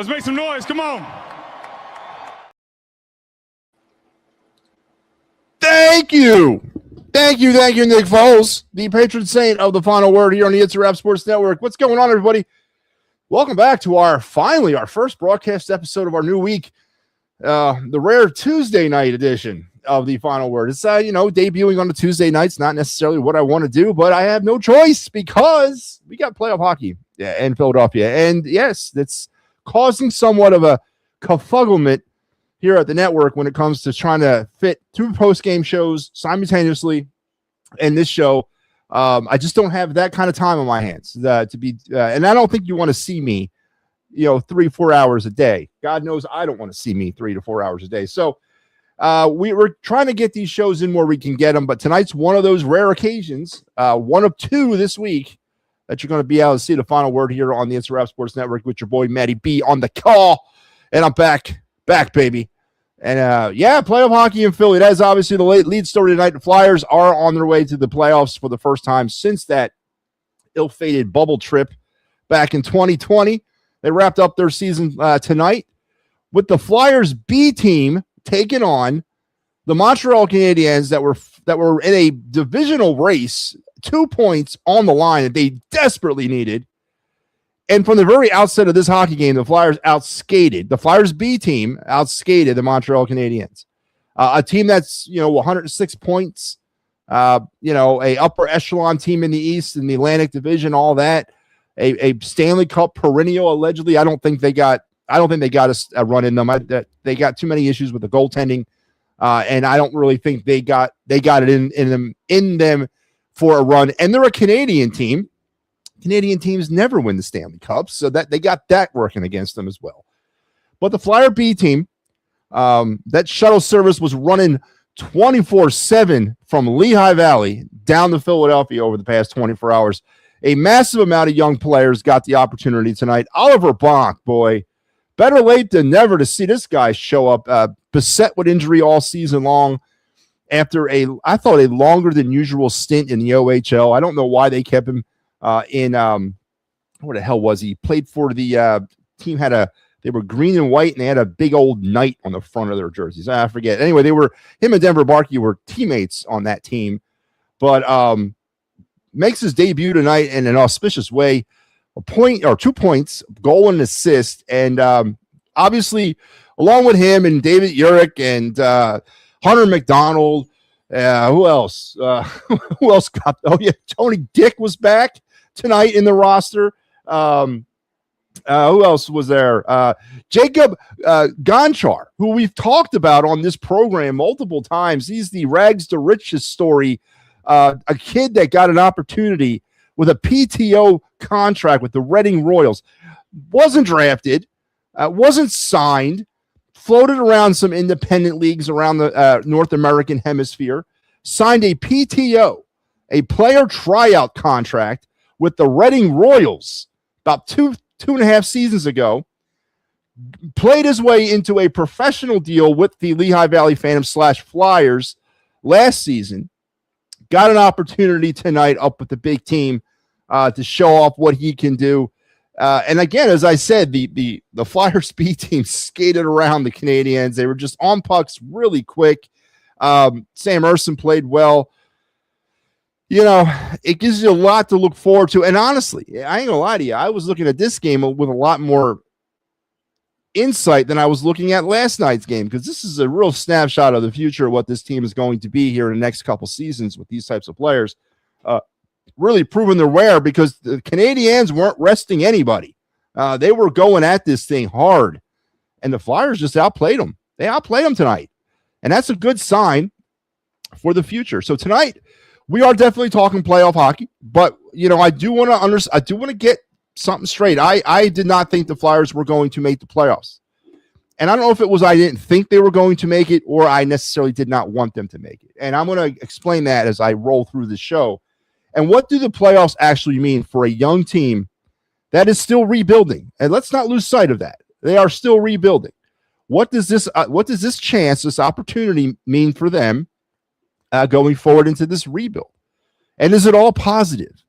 Let's make some noise. Come on. Thank you, Nick Foles, the patron saint of the final word here on the It's a Wrap Sports Network. What's going on, everybody? Welcome back to our first broadcast episode of our new week, the rare Tuesday night edition of the final word. It's debuting on the Tuesday nights, not necessarily what I want to do, but I have no choice because we got playoff hockey in Philadelphia, and yes, that's causing somewhat of a kerfufflement here at the network when it comes to trying to fit two post-game shows simultaneously and this show. I just don't have that kind of time on my hands to be, and I don't think you want to see me, 3-4 hours a day. God knows I don't want to see me 3 to 4 hours a day. So we're trying to get these shows in where we can get them, but tonight's one of those rare occasions, one of two this week, that you're going to be able to see the final word here on the It's a Wrap Sports Network with your boy MattyB on the call, and I'm back, baby. And playoff hockey in Philly. That is obviously the lead story tonight. The Flyers are on their way to the playoffs for the first time since that ill-fated bubble trip back in 2020. They wrapped up their season tonight with the Flyers B team taking on the Montreal Canadiens that were in a divisional race, 2 points on the line that they desperately needed. And from the very outset of this hockey game, the Flyers the Flyers B team outskated the Montreal Canadiens, a team that's 106 points, a upper echelon team in the East, in the Atlantic Division, all that, a Stanley Cup perennial allegedly. I don't think they got a run in them. They got too many issues with the goaltending, and I don't really think they got it in them for a run. And they're a Canadian team. Canadian teams never win the Stanley Cup, so that they got that working against them as well. But the Flyer B team, that shuttle service was running 24/7 from Lehigh Valley down to Philadelphia over the past 24 hours. A massive amount of young players got the opportunity tonight. Oliver Bonk, boy, better late than never to see this guy show up, beset with injury all season long after I thought a longer than usual stint in the OHL. I don't know why they kept him where the hell was he? Played for the team, they were green and white, and they had a big old knight on the front of their jerseys. I forget. Anyway, him and Denver Barkey were teammates on that team, but makes his debut tonight in an auspicious way. 2 points, goal and assist, and obviously along with him and David Urich and Hunter McDonald. Who else? Who else got? Oh yeah, Tony Dick was back tonight in the roster. Who else was there? Jacob Gonchar, who we've talked about on this program multiple times. He's the rags to riches story. A kid that got an opportunity with a PTO contract with the Reading Royals. Wasn't drafted, wasn't signed, floated around some independent leagues around the North American hemisphere, signed a PTO, a player tryout contract with the Reading Royals about two and a half seasons ago, played his way into a professional deal with the Lehigh Valley Phantoms / Flyers last season, got an opportunity tonight up with the big team to show off what he can do. And again, as I said, the Flyers B team skated around the Canadiens. They were just on pucks really quick. Sam Ersson played well. It gives you a lot to look forward to. And honestly, I ain't gonna lie to you, I was looking at this game with a lot more insight than I was looking at last night's game, because this is a real snapshot of the future of what this team is going to be here in the next couple seasons with these types of players. Really proving their wear, because the Canadiens weren't resting anybody. They were going at this thing hard, and the Flyers just outplayed them. They outplayed them tonight, and that's a good sign for the future. So tonight, we are definitely talking playoff hockey, but I do want to get something straight. I did not think the Flyers were going to make the playoffs, and I don't know if it was I didn't think they were going to make it, or I necessarily did not want them to make it. And I'm going to explain that as I roll through the show. And what do the playoffs actually mean for a young team that is still rebuilding? And let's not lose sight of that. They are still rebuilding. What does this opportunity mean for them going forward into this rebuild? And is it all positive?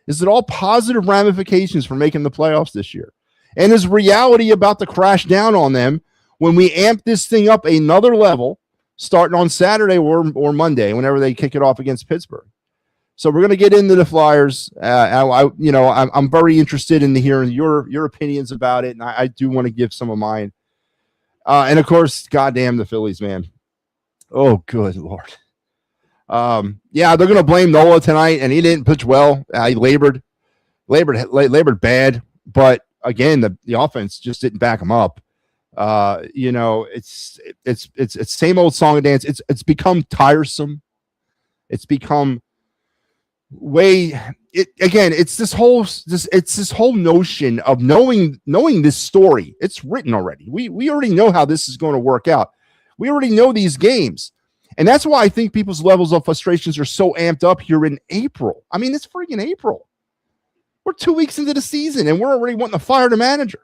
Is it all positive ramifications for making the playoffs this year? and is reality about to crash down on them when we amp this thing up another level starting on Saturday or Monday, whenever they kick it off against Pittsburgh. So we're going to get into the Flyers. I'm very interested in hearing your opinions about it, and I do want to give some of mine. And of course, goddamn the Phillies, man. Oh, good Lord. They're going to blame Nola tonight, and he didn't pitch well. He labored bad, but again, the offense just didn't back him up. It's same old song and dance. It's become tiresome. It's become it's this whole notion of knowing this story. It's written already. We already know how this is going to work out. We already know these games. And that's why I think people's levels of frustrations are so amped up here in April. I mean, it's freaking April. We're 2 weeks into the season, and we're already wanting to fire the manager.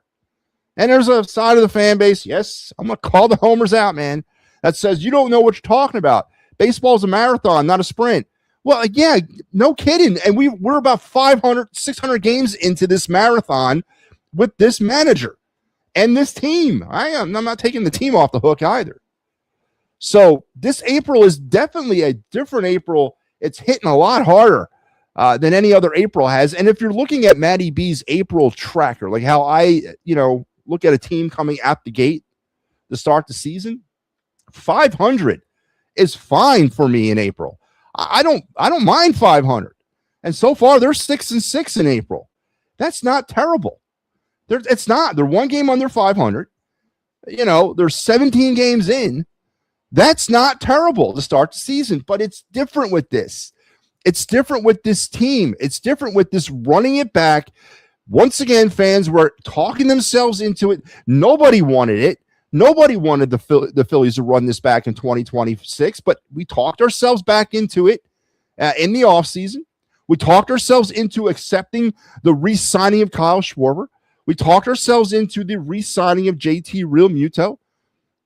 And there's a side of the fan base, yes, I'm going to call the homers out, man, that says you don't know what you're talking about. Baseball's a marathon, not a sprint. Well, yeah, no kidding. And we're about 500, 600 games into this marathon with this manager and this team. I'm not taking the team off the hook either. So this April is definitely a different April. It's hitting a lot harder than any other April has. And if you're looking at MattyB's April tracker, like how I, look at a team coming out the gate to start the season, 500 is fine for me in April. I don't mind 500. And so far they're 6-6 in April. That's not terrible. It's not. They're one game under 500. They're 17 games in. That's not terrible to start the season, but it's different with this. It's different with this team. It's different with this running it back. Once again, fans were talking themselves into it. Nobody wanted it. Nobody wanted the Phillies to run this back in 2026, but we talked ourselves back into it in the offseason. We talked ourselves into accepting the re-signing of Kyle Schwarber. We talked ourselves into the re-signing of JT Realmuto.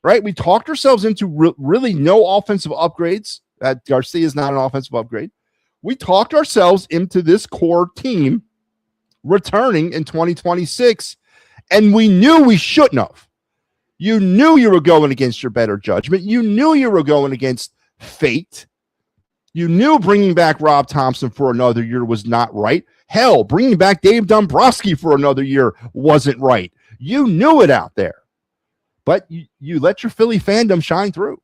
Right? We talked ourselves into really no offensive upgrades. Garcia is not an offensive upgrade. We talked ourselves into this core team returning in 2026, and we knew we shouldn't have. You knew you were going against your better judgment. You knew you were going against fate. You knew bringing back Rob Thompson for another year was not right. Hell, bringing back Dave Dombrowski for another year wasn't right. You knew it out there. But you let your Philly fandom shine through.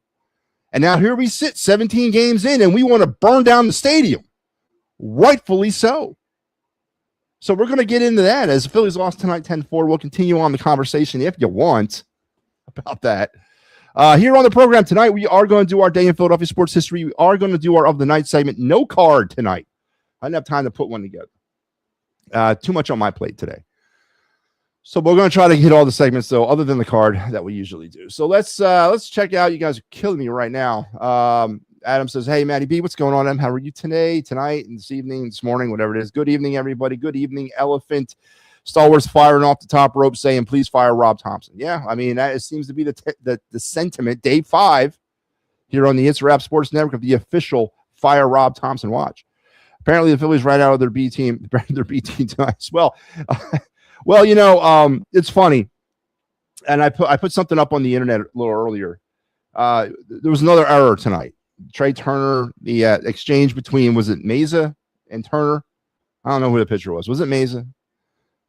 And now here we sit 17 games in, and we want to burn down the stadium. Rightfully so. So we're going to get into that. As the Phillies lost tonight 10-4, we'll continue on the conversation if you want about that. Here on the program tonight, we are going to do our Day in Philadelphia Sports History. We are going to do our Of the Night segment. No card tonight. I didn't have time to put one together. Too much on my plate today. So we're going to try to hit all the segments, though, other than the card that we usually do. So let's check out. You guys are killing me right now. Adam says, hey, MattyB, what's going on? How are you today, tonight, and this evening, this morning, whatever it is? Good evening, everybody. Good evening, Elephant. Star Wars firing off the top rope saying, please fire Rob Thompson. Yeah, I mean, that seems to be the sentiment. Day 5 here on the It's Rap Sports Network of the official Fire Rob Thompson watch. Apparently, the Phillies ran out of their B team tonight as well. Well, it's funny, and I put something up on the internet a little earlier. There was another error tonight. Trey Turner, the exchange between, was it Meza and Turner? I don't know who the pitcher was. Was it Meza?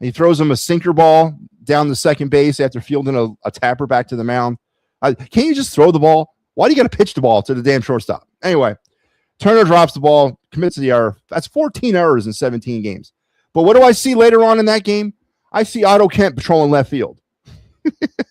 He throws him a sinker ball down the second base after fielding a tapper back to the mound. Can't you just throw the ball? Why do you got to pitch the ball to the damn shortstop? Anyway, Turner drops the ball, commits the error. That's 14 errors in 17 games. But what do I see later on in that game? I see Otto Kemp patrolling left field.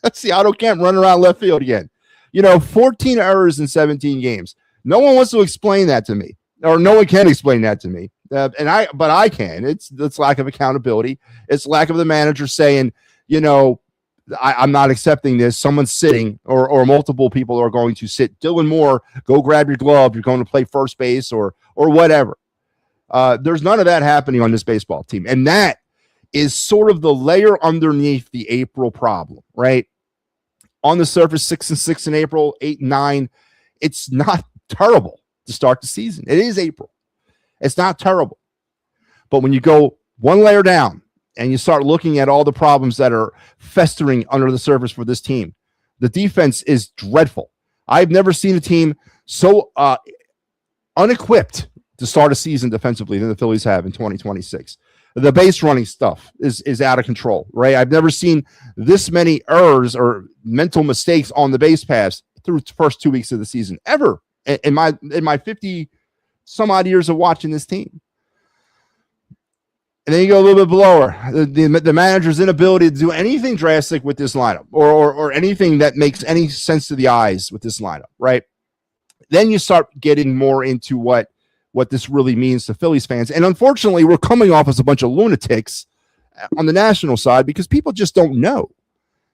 I see Otto Kemp running around left field again. 14 errors in 17 games. No one wants to explain that to me, or no one can explain that to me. But I can. It's lack of accountability. It's lack of the manager saying, I'm not accepting this. Someone's sitting, or multiple people are going to sit. Dylan Moore, go grab your glove. You're going to play first base or whatever. There's none of that happening on this baseball team, and that is sort of the layer underneath the April problem, right? On the surface, 6-6 in April, 8-9. It's not terrible to start the season. It is April. It's not terrible. But when you go one layer down and you start looking at all the problems that are festering under the surface for this team. The defense is dreadful. I've never seen a team so unequipped to start a season defensively than the Phillies have in 2026. The base running stuff is out of control, right? I've never seen this many errors or mental mistakes on the base pass through the first 2 weeks of the season ever in my 50 some odd years of watching this team. And then you go a little bit below the manager's inability to do anything drastic with this lineup or anything that makes any sense to the eyes with this lineup, right? Then you start getting more into what this really means to Phillies fans. And unfortunately, we're coming off as a bunch of lunatics on the national side because people just don't know.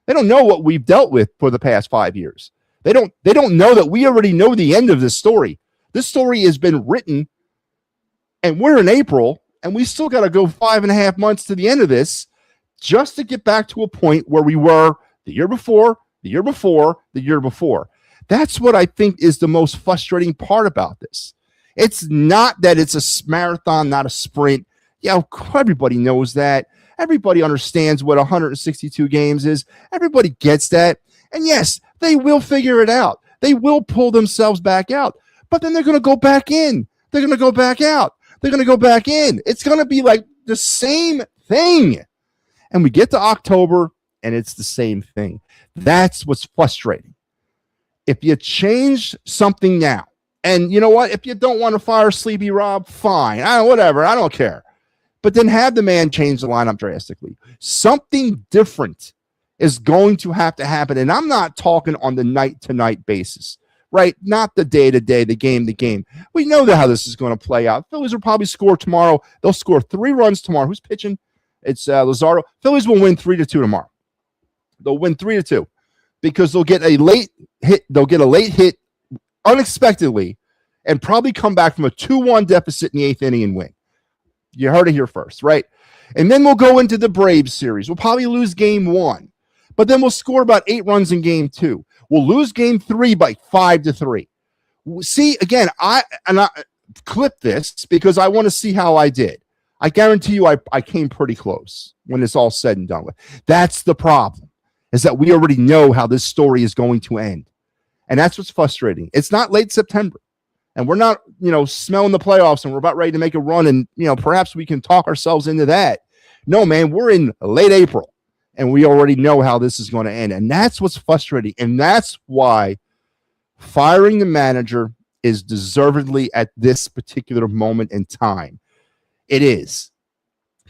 They don't know what we've dealt with for the past 5 years. They don't know that we already know the end of this story. This story has been written, and we're in April, and we still got to go 5.5 months to the end of this just to get back to a point where we were the year before, the year before, the year before. That's what I think is the most frustrating part about this. It's not that it's a marathon, not a sprint. Yeah, everybody knows that. Everybody understands what 162 games is. Everybody gets that. And yes, they will figure it out. They will pull themselves back out. But then they're going to go back in. They're going to go back out. They're going to go back in. It's going to be like the same thing. And we get to October, and it's the same thing. That's what's frustrating. If you change something now, and you know what? If you don't want to fire Sleepy Rob, fine. Whatever. I don't care. But then have the man change the lineup drastically. Something different is going to have to happen. And I'm not talking on the night-to-night basis, right? Not the day-to-day, the game. We know how this is going to play out. Phillies will probably score tomorrow. They'll score 3 runs tomorrow. Who's pitching? It's Lazardo. Phillies will win 3-2 tomorrow. They'll win 3-2 because they'll get a late hit. They'll get a late hit unexpectedly and probably come back from a 2-1 deficit in the 8th inning and win. You heard it here first, right? And then we'll go into the Braves series. We'll probably lose game 1, but then we'll score about 8 runs in game 2. We'll lose game 3 by 5-3. See, again, I clip this because I want to see how I did. I guarantee you I came pretty close when it's all said and done with. That's the problem, is that we already know how this story is going to end. And that's what's frustrating. It's not late September, and we're not, smelling the playoffs, and we're about ready to make a run, and, perhaps we can talk ourselves into that. No, man, we're in late April, and we already know how this is going to end. And that's what's frustrating. And that's why firing the manager is deservedly at this particular moment in time. It is.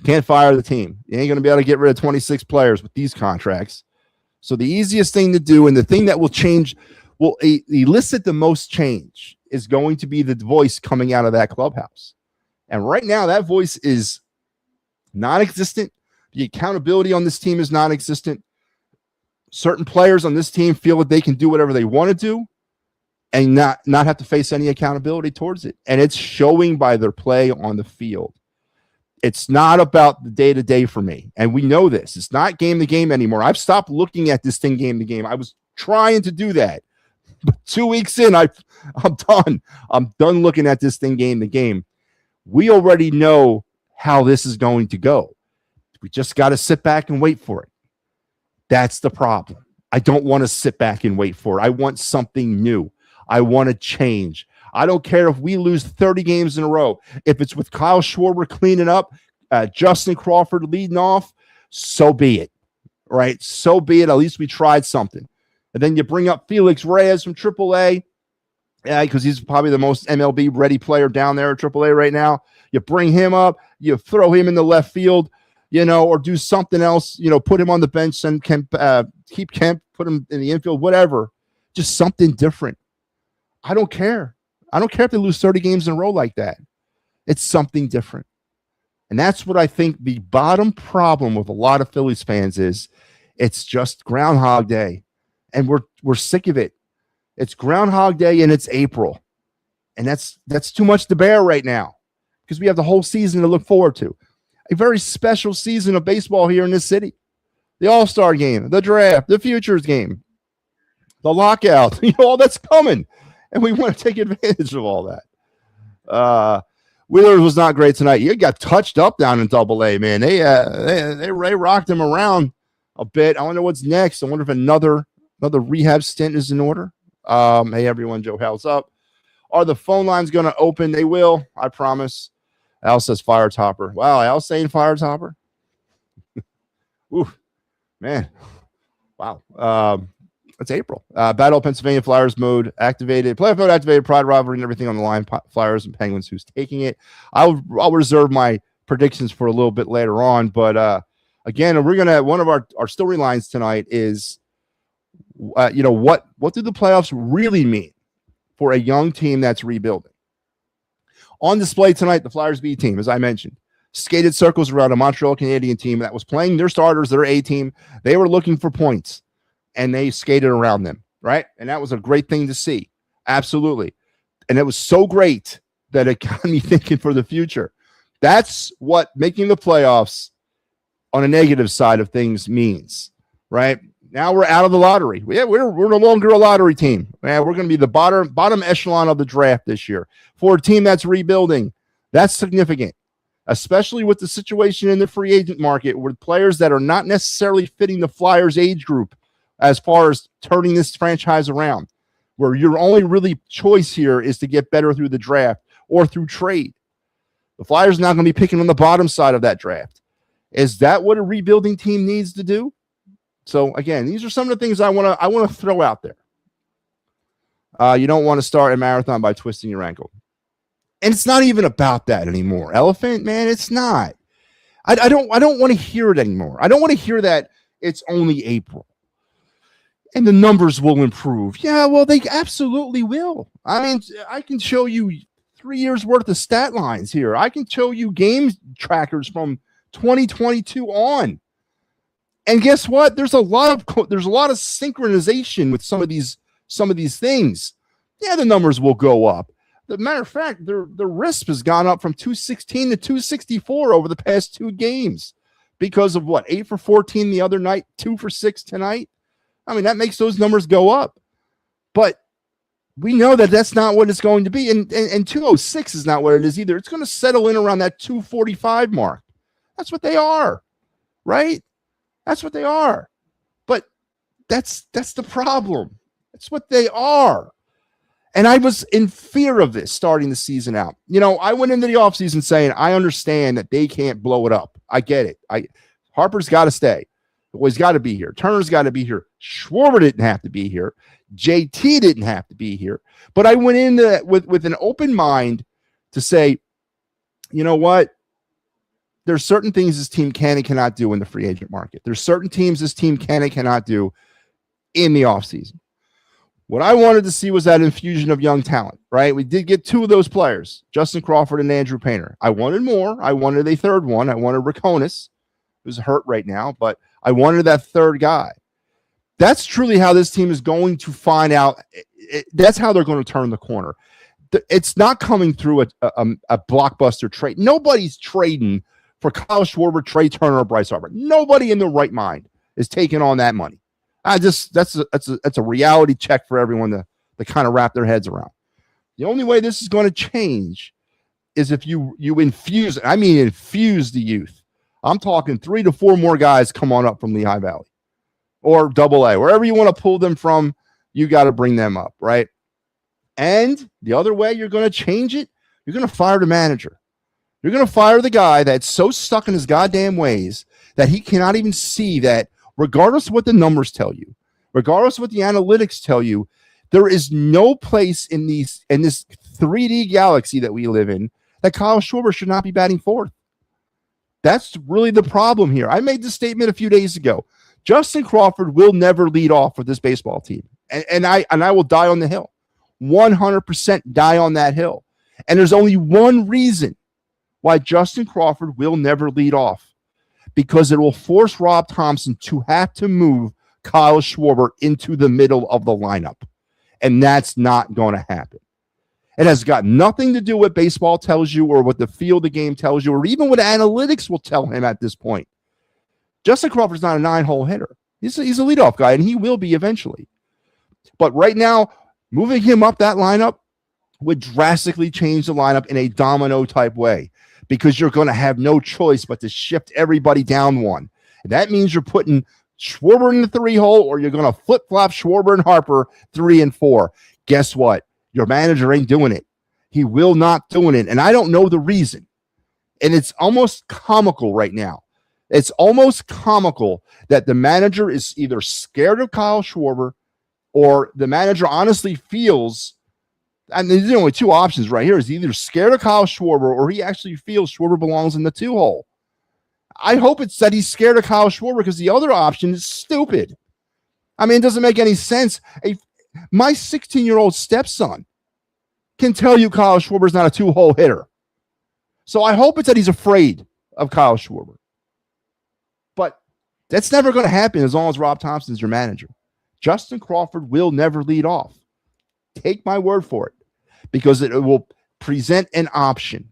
Can't fire the team. You ain't going to be able to get rid of 26 players with these contracts. So the easiest thing to do, and the thing that will change, will elicit the most change, is going to be the voice coming out of that clubhouse. And right now, that voice is non-existent. The accountability on this team is non-existent. Certain players on this team feel that they can do whatever they want to do and not have to face any accountability towards it. And it's showing by their play on the field. It's not about the day-to-day for me. And we know this. It's not game-to-game anymore. I've stopped looking at this thing game-to-game. I was trying to do that. But 2 weeks in, I'm done. I'm done looking at this thing game-to-game. We already know how this is going to go. We just got to sit back and wait for it. That's the problem. I don't want to sit back and wait for it. I want something new. I want to change. I don't care if we lose 30 games in a row. If it's with Kyle Schwarber cleaning up, Justin Crawford leading off, so be it, right? So be it. At least we tried something. And then you bring up Felix Reyes from AAA, because he's probably the most MLB-ready player down there at AAA right now. You bring him up. You throw him in the left field, or do something else, put him on the bench and keep Kemp, put him in the infield, whatever. Just something different. I don't care. I don't care if they lose 30 games in a row like that. It's something different. And that's what I think the bottom problem with a lot of Phillies fans is. It's just Groundhog Day. And we're sick of it. It's Groundhog Day and it's April. And that's too much to bear right now because we have the whole season to look forward to. A very special season of baseball here in this city. The All-Star game, the draft, the Futures game, the lockout, all that's coming. And we want to take advantage of all that. Wheeler was not great tonight. He got touched up down in Double-A, man. They rocked him around a bit. I wonder what's next. I wonder if another rehab stint is in order. Hey, everyone, Joe Hal's up. Are the phone lines going to open? They will, I promise. Al says fire topper. Wow, Al's saying fire topper. Ooh, man. Wow. It's April. Battle Pennsylvania Flyers mode activated. Playoff mode activated. Pride rivalry and everything on the line. Flyers and Penguins. Who's taking it? I'll reserve my predictions for a little bit later on. But again, we're gonna one of our storylines tonight is, what do the playoffs really mean for a young team that's rebuilding? On display tonight, the Flyers B team, as I mentioned, skated circles around a Montreal Canadian team that was playing their starters, their A team. They were looking for points, and they skated around them, right? And that was a great thing to see. Absolutely. And it was so great that it got me thinking for the future. That's what making the playoffs on a negative side of things means, right? Now we're out of the lottery. Yeah, we're no longer a lottery team. Man, we're going to be the bottom echelon of the draft this year. For a team that's rebuilding, that's significant, especially with the situation in the free agent market with players that are not necessarily fitting the Flyers age group as far as turning this franchise around, where your only really choice here is to get better through the draft or through trade. The Flyers are not going to be picking on the bottom side of that draft. Is that what a rebuilding team needs to do? So again, these are some of the things I want to throw out there. You don't want to start a marathon by twisting your ankle. And it's not even about that anymore. Elephant, man, it's not. I don't want to hear it anymore. I don't want to hear that it's only April and the numbers will improve. Yeah, well, they absolutely will. I mean, I can show you 3 years worth of stat lines here. I can show you game trackers from 2022 on. And guess what? There's a lot of synchronization with some of these things. Yeah, the numbers will go up. As a matter of fact, the RISP has gone up from 216 to 264 over the past 2 games because of what? 8 for 14 the other night, 2 for 6 tonight. I mean, that makes those numbers go up. But we know that that's not what it's going to be. And 206 is not what it is either. It's going to settle in around that 245 mark. That's what they are, right? That's what they are. But that's the problem. That's what they are. And I was in fear of this starting the season out. I went into the offseason saying, I understand that they can't blow it up. I get it. Harper's got to stay. He's got to be here. Turner's got to be here. Schwarber didn't have to be here. JT didn't have to be here. But I went into that with an open mind to say, you know what? There's certain things this team can and cannot do in the free agent market. There's certain teams this team can and cannot do in the offseason. What I wanted to see was that infusion of young talent, right? We did get 2 of those players, Justin Crawford and Andrew Painter. I wanted more. I wanted a third one. I wanted Rakonis, who's hurt right now, but I wanted that third guy. That's truly how this team is going to find out. That's how they're going to turn the corner. It's not coming through a blockbuster trade. Nobody's trading for Kyle Schwarber, Trey Turner, or Bryce Harper. Nobody in their right mind is taking on that money. That's a reality check for everyone to kind of wrap their heads around. The only way this is going to change is if you infuse the youth. I'm talking 3 to 4 more guys come on up from Lehigh Valley or Double-A, wherever you want to pull them from. You got to bring them up, right? And the other way you're going to change it, you're going to fire the manager. You're going to fire the guy that's so stuck in his goddamn ways that he cannot even see that regardless of what the numbers tell you, regardless of what the analytics tell you, there is no place in this 3D galaxy that we live in that Kyle Schwarber should not be batting fourth. That's really the problem here. I made this statement a few days ago. Justin Crawford will never lead off for this baseball team. And I will die on the hill. 100% die on that hill. And there's only one reason why Justin Crawford will never lead off. Because it will force Rob Thompson to have to move Kyle Schwarber into the middle of the lineup. And that's not going to happen. It has got nothing to do with what baseball tells you or what the feel of the game tells you or even what analytics will tell him at this point. Justin Crawford's not a 9-hole hitter. He's a leadoff guy, and he will be eventually. But right now, moving him up that lineup would drastically change the lineup in a domino type way, because you're going to have no choice but to shift everybody down one. And that means you're putting Schwarber in the 3 hole, or you're going to flip flop Schwarber and Harper 3 and 4. Guess what? Your manager ain't doing it. He will not doing it. And I don't know the reason. And it's almost comical right now. It's almost comical that the manager is either scared of Kyle Schwarber, or the manager honestly feels, and there's only 2 options right here, is either scared of Kyle Schwarber, or he actually feels Schwarber belongs in the 2 hole. I hope it's that he's scared of Kyle Schwarber, because the other option is stupid. I mean, it doesn't make any sense. My 16-year-old stepson can tell you Kyle Schwarber's not a 2-hole hitter. So I hope it's that he's afraid of Kyle Schwarber. But that's never going to happen as long as Rob Thompson's your manager. Justin Crawford will never lead off. Take my word for it, because it will present an option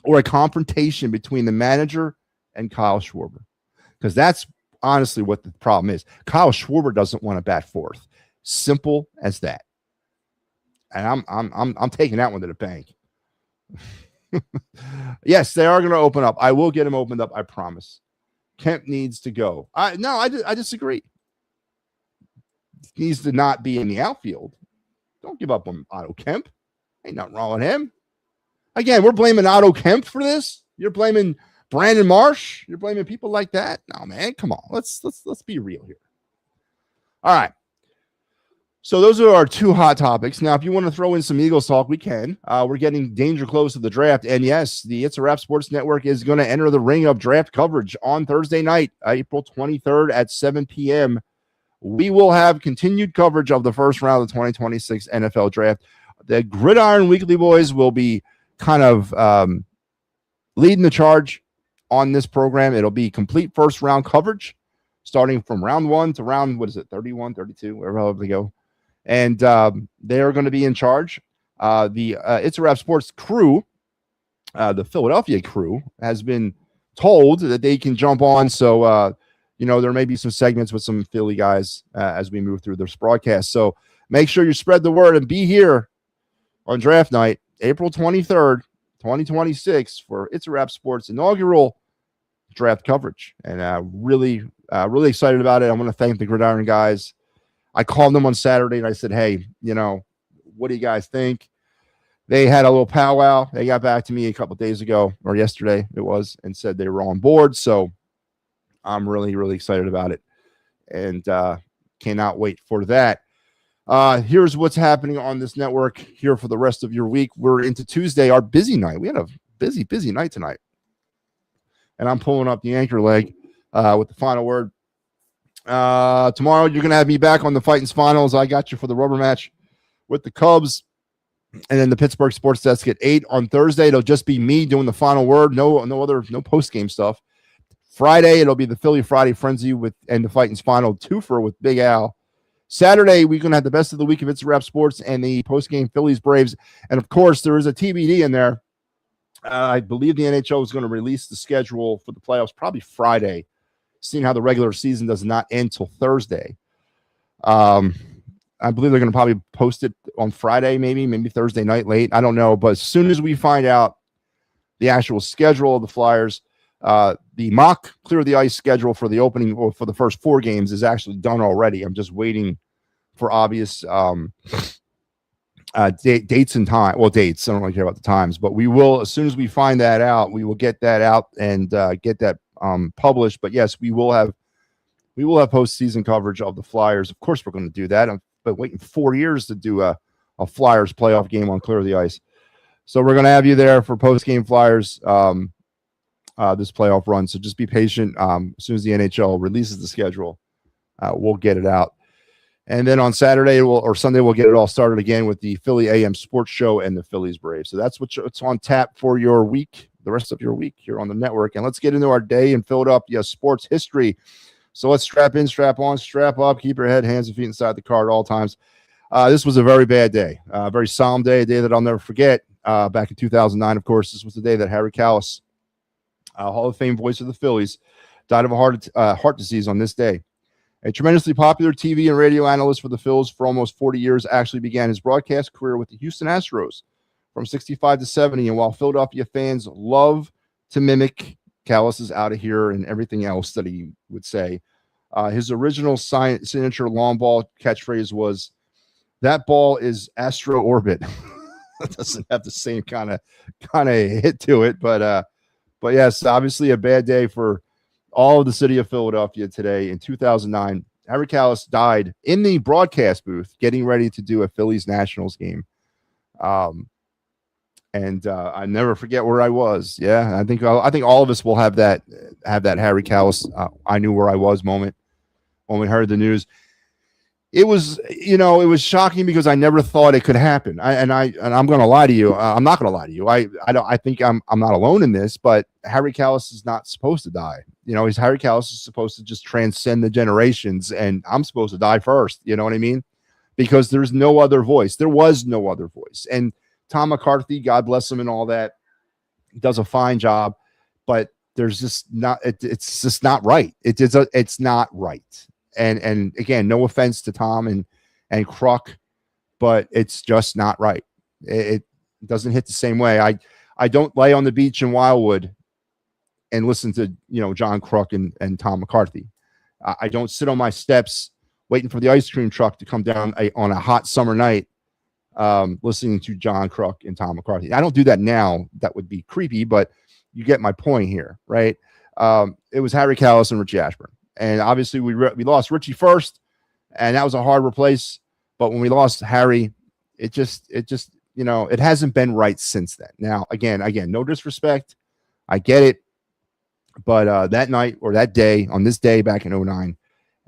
or a confrontation between the manager and Kyle Schwarber, because that's honestly what the problem is. Kyle Schwarber doesn't want to bat 4th. Simple as that. And I'm taking that one to the bank. Yes, they are going to open up. I will get him opened up, I promise. Kemp needs to go. I disagree. He needs to not be in the outfield. Don't give up on Otto Kemp. Ain't nothing wrong with him. Again, we're blaming Otto Kemp for this. You're blaming Brandon Marsh. You're blaming people like that. No, man, come on. Let's be real here. All right. So those are our 2 hot topics. Now, if you want to throw in some Eagles talk, we can. We're getting danger close to the draft. And yes, the It's a Wrap Sports Network is going to enter the ring of draft coverage on Thursday night, April 23rd at 7 p.m. We will have continued coverage of the first round of the 2026 NFL draft. The Gridiron Weekly boys will be kind of leading the charge on this program. It'll be complete first round coverage, starting from round 1 to round, 31, 32, wherever they go. And they're going to be in charge. The It's a Wrap Sports crew, the Philadelphia crew, has been told that they can jump on. So, there may be some segments with some Philly guys as we move through this broadcast. So make sure you spread the word and be here on draft night, April 23rd, 2026, for It's a Wrap Sports inaugural draft coverage. And really excited about it. I want to thank the Gridiron guys. I called them on Saturday and I said, hey, what do you guys think? They had a little powwow. They got back to me a couple of days ago, or yesterday it was, and said they were on board. So I'm really, really excited about it, and cannot wait for that. Here's what's happening on this network here for the rest of your week. We're into Tuesday, our busy night. We had a busy night tonight. And I'm pulling up the anchor leg with the final word. Tomorrow you're going to have me back on the Fightins Finals. I got you for the rubber match with the Cubs, and then the Pittsburgh Sports Desk at 8 on Thursday. It'll just be me doing the final word. No post-game stuff. Friday, it'll be the Philly Friday Frenzy and the Fightins Final twofer with Big Al. Saturday, we're going to have the best of the week of It's a Wrap Sports and the post-game Phillies Braves. And of course, there is a TBD in there. I believe the NHL is going to release the schedule for the playoffs probably Friday, seeing how the regular season does not end till Thursday. I believe they're going to probably post it on Friday, maybe Thursday night late. I don't know. But as soon as we find out the actual schedule of the Flyers, the mock Clear the Ice schedule for the opening or for the first 4 games is actually done already. I'm just waiting for obvious dates and time. Well, dates. I don't really care about the times, but we will, as soon as we find that out, we will get that out and get that published. But yes, we will have postseason coverage of the Flyers. Of course, we're going to do that. I've been waiting 4 years to do a Flyers playoff game on Clear the Ice. So we're going to have you there for post-game Flyers this playoff run. So just be patient. As soon as the NHL releases the schedule, we'll get it out. And then on Saturday or Sunday, we'll get it all started again with the Philly AM Sports Show and the Phillies Braves. So that's what's on tap for your week, the rest of your week here on the network. And let's get into our day in Philadelphia sports history. So let's strap in, strap on, strap up, keep your head, hands, and feet inside the car at all times. This was a very bad day, a very solemn day, a day that I'll never forget. Back in 2009, of course, this was the day that Harry Kalas, Hall of Fame voice of the Phillies, died of a heart disease on this day. A tremendously popular TV and radio analyst for the Phillies for almost 40 years, actually began his broadcast career with the Houston Astros from 65 to 70. And while Philadelphia fans love to mimic Callis is out of here and everything else that he would say, his original signature long ball catchphrase was, "That ball is Astro Orbit." It doesn't have the same kind of hit to it, but yes, obviously a bad day for all of the city of Philadelphia today. In 2009, Harry Callis died in the broadcast booth getting ready to do a Phillies Nationals game. And I never forget where I was. Yeah, I think all of us will have that Harry Callis I knew where I was moment when we heard the news. It was shocking because I never thought it could happen. I'm going to lie to you. I'm not going to lie to you. I think I'm not alone in this, but Harry Callis is not supposed to die. Harry Callis is supposed to just transcend the generations, and I'm supposed to die first. You know what I mean? Because there's no other voice. There was no other voice. And Tom McCarthy, God bless him and all that, he does a fine job, but there's just not, it's just not right. It's not right. And again, no offense to Tom and Kruk, but it's just not right. It doesn't hit the same way. I don't lay on the beach in Wildwood and listen to, John Kruk and Tom McCarthy. I don't sit on my steps waiting for the ice cream truck to come down on a hot summer night, listening to John Kruk and Tom McCarthy. I don't do that now. That would be creepy, but you get my point here, right? It was Harry Callis and Richie Ashburn. And obviously we lost Richie first, and that was a hard replace. But when we lost Harry, it hasn't been right since then. Now, again, no disrespect. I get it. But that night or that day, on this day back in 2009,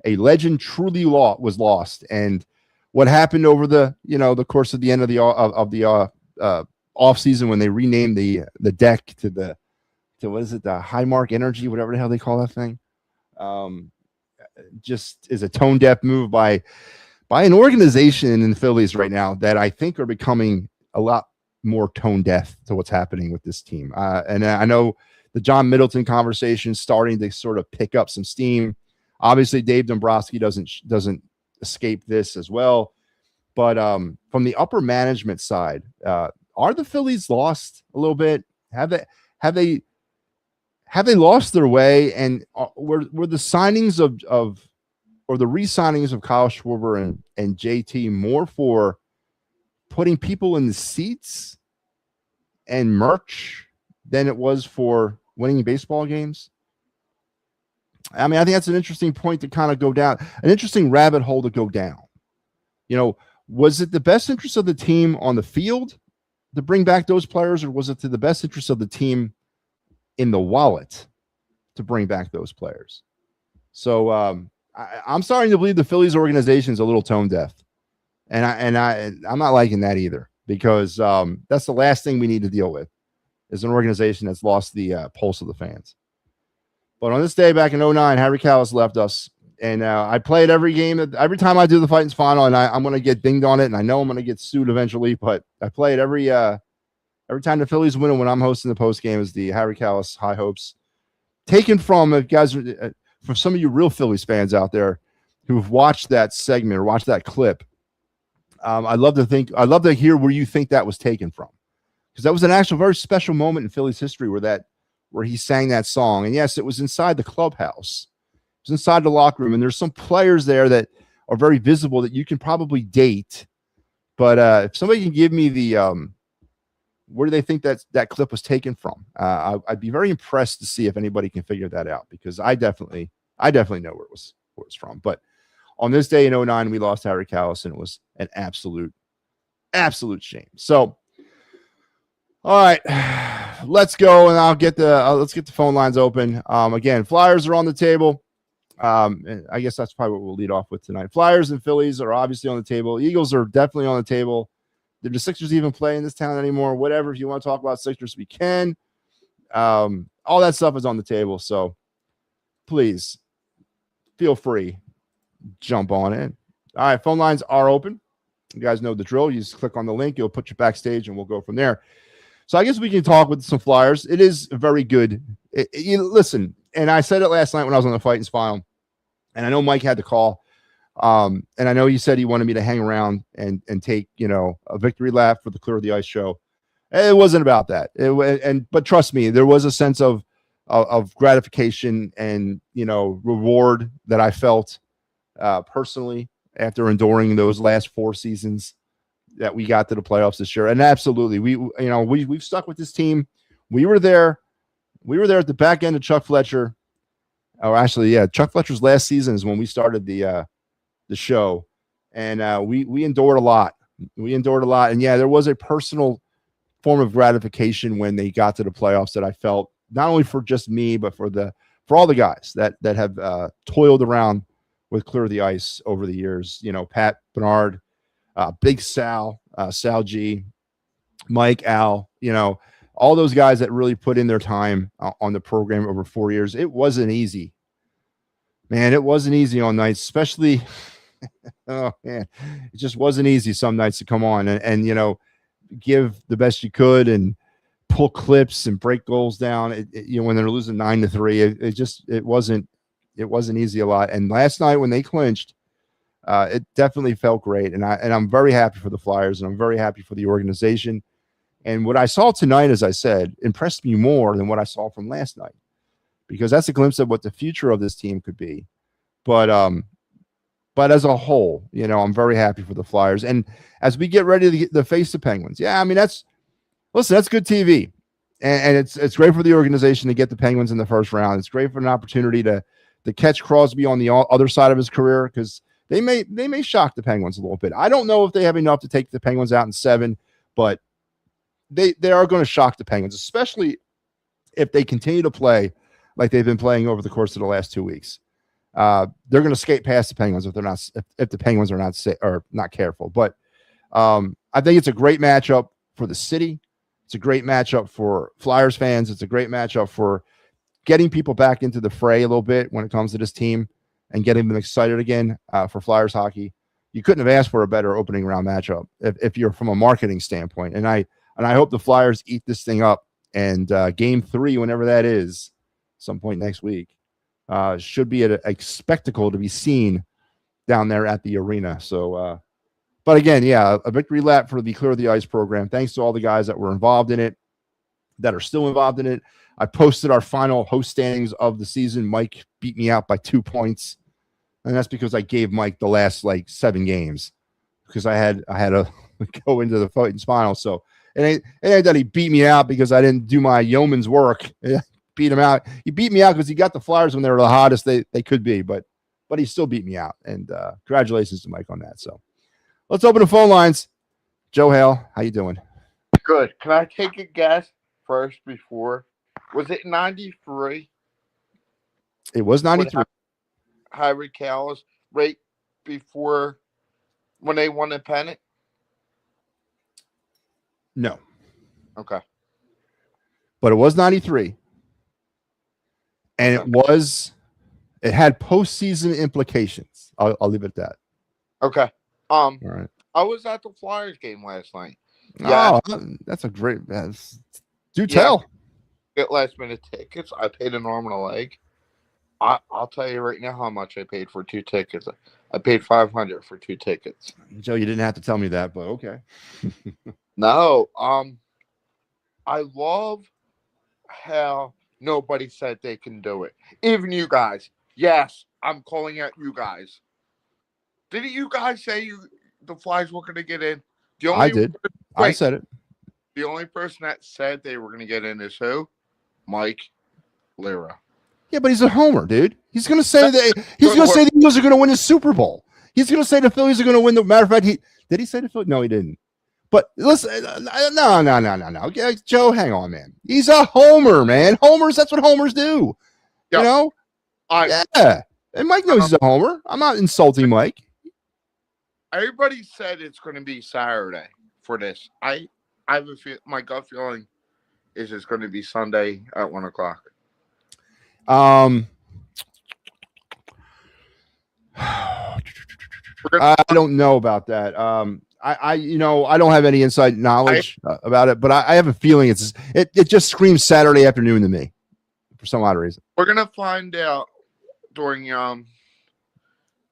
a legend truly was lost. And what happened over the course of the end of the off season when they renamed the deck to what is it, the High Mark Energy, whatever the hell they call that thing, just is a tone deaf move by an organization in the Phillies right now that I think are becoming a lot more tone deaf to what's happening with this team. And I know the John Middleton conversation starting to sort of pick up some steam. Obviously, Dave Dombrowski doesn't escape this as well. But from the upper management side, are the Phillies lost a little bit? Have they lost their way? And were the signings or the re-signings of Kyle Schwarber and JT more for putting people in the seats and merch than it was for winning baseball games? I mean, I think that's an interesting point to kind of go down, an interesting rabbit hole to go down. Was it the best interest of the team on the field to bring back those players, or was it to the best interest of the team in the wallet to bring back those players? So I'm starting to believe the Phillies organization is a little tone deaf, and I'm not liking that either, because that's the last thing we need to deal with is an organization that's lost the pulse of the fans. But on this day back in 2009, Harry Callis left us, and I played every game. Every time I do the Fightins final, and I'm going to get dinged on it, and I know I'm going to get sued eventually, but I play it every time the Phillies win, and when I'm hosting the post game is the Harry Callis High Hopes, taken from guys, from some of you real Phillies fans out there who've watched that segment or watched that clip. I'd love to hear where you think that was taken from, because that was an actual very special moment in Phillies history where he sang that song. And yes, it was inside the clubhouse. It was inside the locker room. And there's some players there that are very visible that you can probably date. But if somebody can give me the where do they think that clip was taken from? I'd be very impressed to see if anybody can figure that out, because I definitely know where it was from. But on this day in 2009, we lost Harry Callis, and it was an absolute shame. So, all right, let's go, and I'll get let's get the phone lines open. Again, Flyers are on the table. And I guess that's probably what we'll lead off with tonight. Flyers and Phillies are obviously on the table. Eagles are definitely on the table. Did the Sixers even play in this town anymore? Whatever. If you want to talk about Sixers, we can. All that stuff is on the table. So please feel free. Jump on in. All right. Phone lines are open. You guys know the drill. You just click on the link. It'll put you backstage, and we'll go from there. So I guess we can talk with some Flyers. It is very good. Listen, and I said it last night when I was on the Fightins final. And I know Mike had the call. And I know he said he wanted me to hang around and take, a victory lap for the Clear the Ice show. It wasn't about that. But trust me, there was a sense of gratification and, reward that I felt personally after enduring those last 4 seasons that we got to the playoffs this year. And absolutely, we've stuck with this team. We were there at the back end of Chuck Fletcher. Oh, actually, yeah, Chuck Fletcher's last season is when we started the show, and we endured a lot. And yeah, there was a personal form of gratification when they got to the playoffs that I felt, not only for just me, but for all the guys that have toiled around with Clear the Ice over the years. Pat Bernard, Big Sal, Sal G, Mike, Al, all those guys that really put in their time on the program over 4 years. It wasn't easy, man. It wasn't easy on nights, especially. Oh man, it just wasn't easy some nights to come on and give the best you could and pull clips and break goals down. When they're losing 9-3, it wasn't easy a lot. And last night when they clinched, it definitely felt great. And I'm very happy for the Flyers, and I'm very happy for the organization. And what I saw tonight, as I said, impressed me more than what I saw from last night, because that's a glimpse of what the future of this team could be. But as a whole, I'm very happy for the Flyers. And as we get ready to face the Penguins, that's good TV. And it's great for the organization to get the Penguins in the first round. It's great for an opportunity to catch Crosby on the other side of his career, because they may shock the Penguins a little bit. I don't know if they have enough to take the Penguins out in 7, but they are going to shock the Penguins, especially if they continue to play like they've been playing over the course of the last 2 weeks. They're going to skate past the Penguins if the Penguins are not careful. But I think it's a great matchup for the city. It's a great matchup for Flyers fans. It's a great matchup for getting people back into the fray a little bit when it comes to this team and getting them excited again for Flyers hockey. You couldn't have asked for a better opening round matchup if you're from a marketing standpoint. And I hope the Flyers eat this thing up. And game 3, whenever that is, some point next week, should be a spectacle to be seen down there at the arena. So, but again, yeah, a victory lap for the Clear the Ice program. Thanks to all the guys that were involved in it, that are still involved in it. I posted our final host standings of the season. Mike beat me out by 2 points, and that's because I gave Mike the last 7 games, because I had to go into the fighting final. So it ain't that he beat me out because I didn't do my yeoman's work. Beat him out. He beat me out because he got the Flyers when they were the hottest they could be, but he still beat me out. And congratulations to Mike on that. So let's open the phone lines. Joe Hale, how you doing? Good. Can I take a guess first before? Was it 93? It was 93. Harry Callis right before when they won the pennant? No. Okay. But it was 93. And it had postseason implications. I'll leave it at that. Okay. All right. I was at the Flyers game last night. Yeah. Oh, that's a great. Do tell. Get last minute tickets. I paid an arm and a leg. I'll tell you right now how much I paid for 2 tickets. I paid $500 for 2 tickets. Joe, you didn't have to tell me that, but okay. No. I love how nobody said they can do it. Even you guys. Yes, I'm calling out you guys. Didn't you guys say the Flyers were going to get in? I did. I said it. The only person that said they were going to get in is who? Mike Lira. Yeah, but he's a homer, dude. He's going to say the Eagles are going to win the Super Bowl. He's going to say the Phillies are going to win. The matter of fact, did he say the Phillies? No, he didn't. But listen, no. Joe, hang on, man. He's a homer, man. Homers, that's what homers do. Yep. You know? Yeah. And Mike knows he's a homer. I'm not insulting Mike. Everybody said it's going to be Saturday for this. I have a feel. My gut feeling is it's going to be Sunday at 1:00. I don't know about that. I don't have any inside knowledge about it, but I have a feeling it just screams Saturday afternoon to me for some odd reason. We're gonna find out during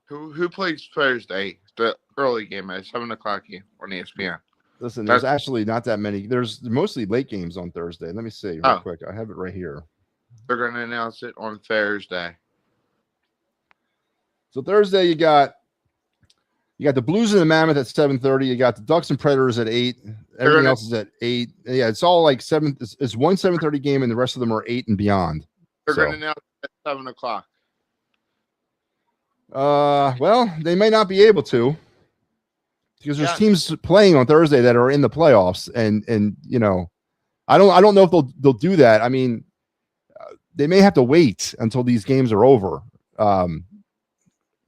Who plays Thursday? The early game at 7 o'clock game on ESPN. Listen, there's actually not that many. There's mostly late games on Thursday. Let me see real quick. I have it right here. They're going to announce it on Thursday. So Thursday, you got the Blues and the Mammoth at 7:30. You got the Ducks and Predators at 8. Everything else is at 8. Yeah, it's all like 7. It's one 7:30 game, and the rest of them are 8 and beyond. They're going to announce it at 7 o'clock. Well, they may not be able to because there's teams playing on Thursday that are in the playoffs, and you know, I don't know if they'll do that. I mean, they may have to wait until these games are over.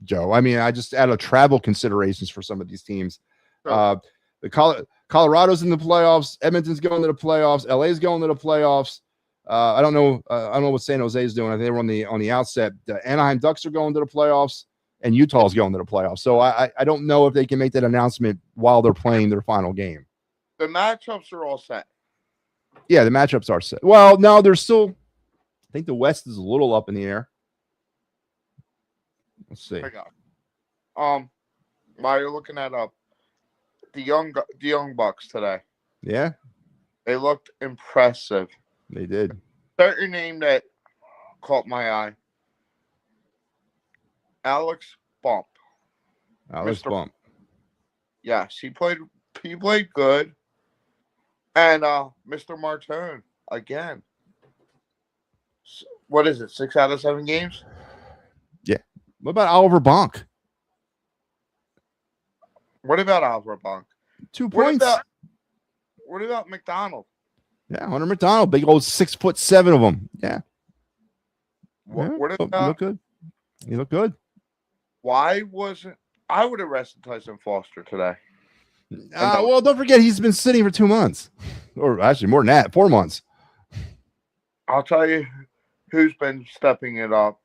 Joe, I mean, I just out of travel considerations for some of these teams. Sure. The Colorado's in the playoffs. Edmonton's going to the playoffs. LA's going to the playoffs. I don't know what San Jose is doing. I think they were on the outset. The Anaheim Ducks are going to the playoffs, and Utah's going to the playoffs. So I don't know if they can make that announcement while they're playing their final game. The matchups are all set. Yeah, the matchups are set. Well, no, there's still. I think the West is a little up in the air. Let's see. While you're looking that up, the young Bucks today. Yeah, they looked impressive. They did. Certain name that caught my eye. Alex Bump. Bump. Yes, he played good. And Mr. Martin again. What is it? 6 out of 7 games? Yeah. What about Oliver Bonk? What about Oliver Bonk? 2 points. What about McDonald? Yeah, Hunter McDonald, big old 6'7" of them. Yeah. What about? He looked good. He looked good. Why wasn't I would have rested Tyson Foster today? Well, don't forget he's been sitting for 2 months, or actually more than that, 4 months. I'll tell you who's been stepping it up.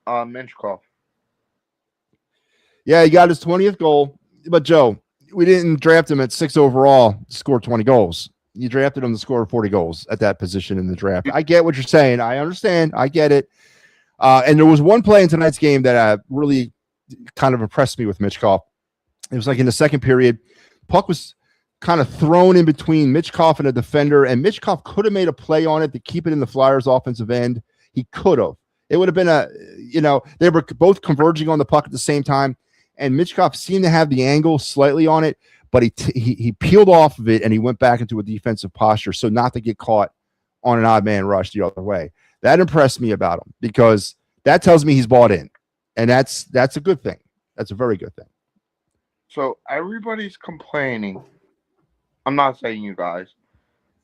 Minchkov. Yeah, he got his 20th goal. But, Joe, we didn't draft him at 6 overall to score 20 goals. You drafted him to score 40 goals at that position in the draft. I get what you're saying. I understand. I get it. And there was one play in tonight's game that really kind of impressed me with Mitchkov. It was like in the second period. Puck was kind of thrown in between Mitchkov and a defender, and Mitchkov could have made a play on it to keep it in the Flyers' offensive end. He could have. It would have been they were both converging on the puck at the same time, and Mitchkov seemed to have the angle slightly on it, but he peeled off of it and he went back into a defensive posture so not to get caught on an odd man rush the other way. That impressed me about him because that tells me he's bought in, and that's a good thing. That's a very good thing. So everybody's complaining. I'm not saying you guys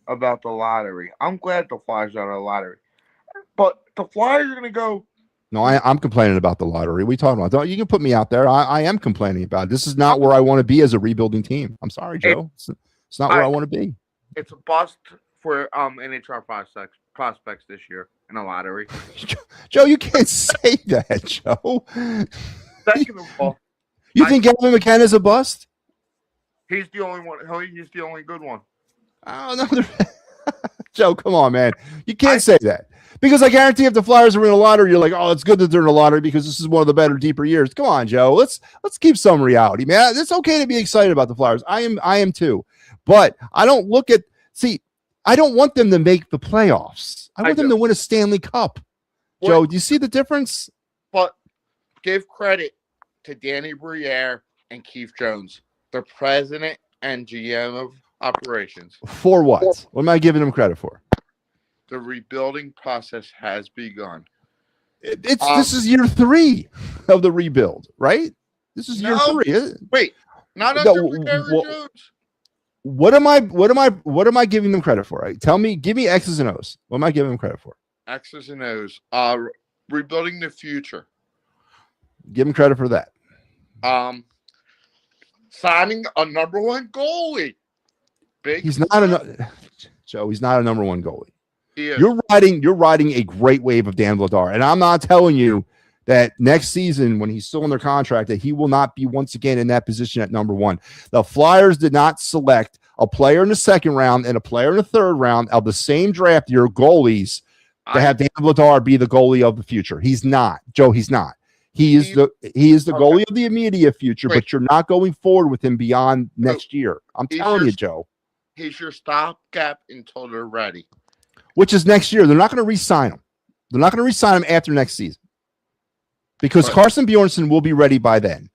about the lottery. I'm glad the Flyers are out of the lottery. But the Flyers are going to go. No, I'm complaining about the lottery. We talking about? You can put me out there. I am complaining about it. This is not where I want to be as a rebuilding team. I'm sorry, Joe. It's not where I want to be. It's a bust for NHL prospects this year in a lottery. Joe, you can't say that, Joe. Second of all, you think Gavin McKenna is a bust? He's the only one. He's the only good one. Oh no, Joe, come on, man. You can't say that. Because I guarantee if the Flyers are in a lottery, you're like, oh, it's good that they're in a lottery because this is one of the better, deeper years. Come on, Joe. Let's keep some reality, man. It's okay to be excited about the Flyers. I am too. But I don't I don't want them to make the playoffs. I want them to win a Stanley Cup. Joe, do you see the difference? But give credit to Danny Briere and Keith Jones, the president and GM of operations. For what? What am I giving them credit for? The rebuilding process has begun. This is year 3 of the rebuild, right? This is year 3. Wait, not under Briere Jones. What am I giving them credit for? Right? Give me X's and O's. What am I giving them credit for? X's and O's. Rebuilding the future. Give them credit for that. Signing a number 1 goalie. He's not Joe. He's not a number 1 goalie. Yeah. You're riding a great wave of Dan Vladar, and I'm not telling you that next season when he's still under contract that he will not be once again in that position at number 1. The Flyers did not select a player in the second round and a player in the third round of the same draft year goalies to have Dan Vladar be the goalie of the future. He's not, Joe. He's not. He is the Okay. goalie of the immediate future, Wait. but you're not going forward with him beyond next year. I'm He's telling your- you, Joe. He's your stopgap until they're ready. Which is next year. They're not going to re-sign him. They're not going to re-sign him after next season because Carson Bjornsson will be ready by then.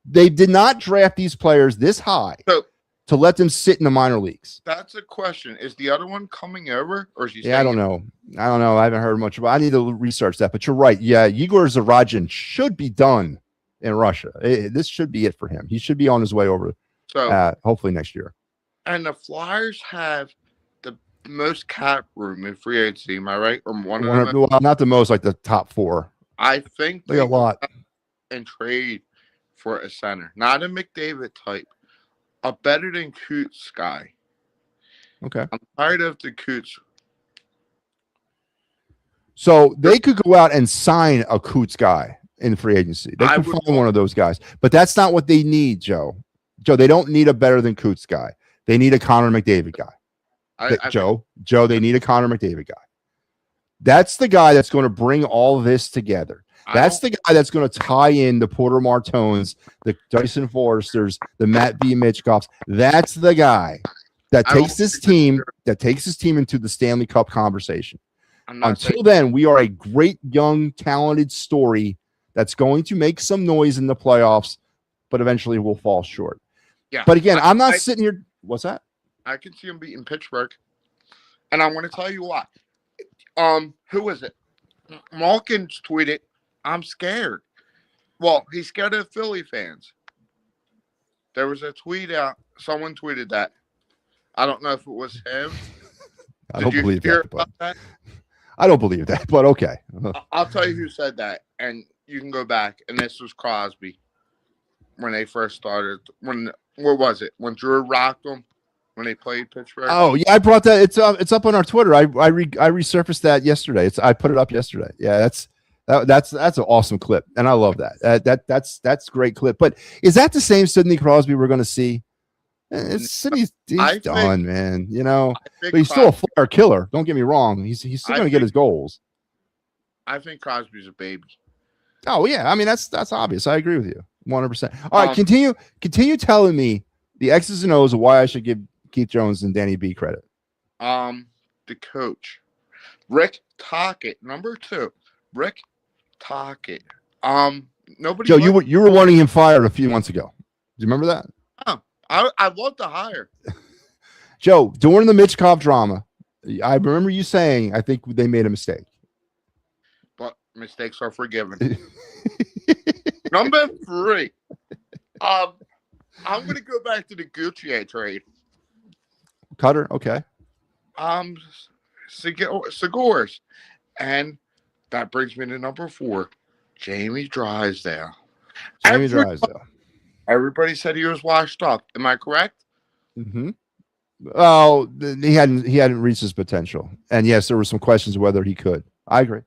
They did not draft these players this high to let them sit in the minor leagues. That's a question. Is the other one coming over, or is he? Yeah, I don't know. I haven't heard much about. I need to research that. But you're right. Yeah, Igor Zaradin should be done in Russia. This should be it for him. He should be on his way over. So hopefully next year. And the Flyers have the most cap room in free agency. Am I right? Or Well, not the most, like the top 4. I think they got a lot. And trade for a center, not a McDavid type, a better than Coots guy. Okay. I'm tired of the Coots. So they could go out and sign a Coots guy in free agency. They could find one of those guys, but that's not what they need, Joe. Joe, they don't need a better than Coots guy. They need a Connor McDavid guy. Joe, they need a Connor McDavid guy. That's the guy that's going to bring all this together. That's the guy that's going to tie in the Porter Martones, the Dyson Forresters, the MattyB Mitchkoffs. That's the guy that takes this team into the Stanley Cup conversation. Until then, we are a great young talented story that's going to make some noise in the playoffs, but eventually will fall short. Yeah. But again, I'm not sitting here. What's that? I can see him beating Pittsburgh, and I want to tell you why. Who was it? Malkins tweeted, "I'm scared." Well, he's scared of Philly fans. There was a tweet out. Someone tweeted that. I don't know if it was him. I don't believe that. I don't believe that, but okay. I'll tell you who said that, and you can go back. And this was Crosby when they first started. What was it? When Drew rocked them when they played Pittsburgh. Oh yeah, I brought that. It's up on our Twitter. I resurfaced that yesterday. I put it up yesterday. Yeah, that's an awesome clip, and I love that. That's a great clip. But is that the same Sidney Crosby we're going to see? Sidney's done, man. You know, but he's still a Flyer killer. Don't get me wrong. He's still going to get his goals. I think Crosby's a baby. Oh yeah, I mean that's obvious. I agree with you 100%. All right, continue telling me the X's and O's of why I should give Keith Jones and Danny B credit. The coach, Rick Tocchet, number 2, Rick Tocchet. Nobody. Joe, you were wanting him fired a few months ago. Do you remember that? Oh, I love the hire. Joe, during the Mitchkov drama, I remember you saying, I think they made a mistake. But mistakes are forgiven. Number 3. I'm going to go back to the Gucci trade. Cutter, okay. Segors. And that brings me to number 4, Jamie Drysdale. Everybody said he was washed up. Am I correct? Mm-hmm. Oh, he hadn't reached his potential. And yes, there were some questions whether he could. I agree.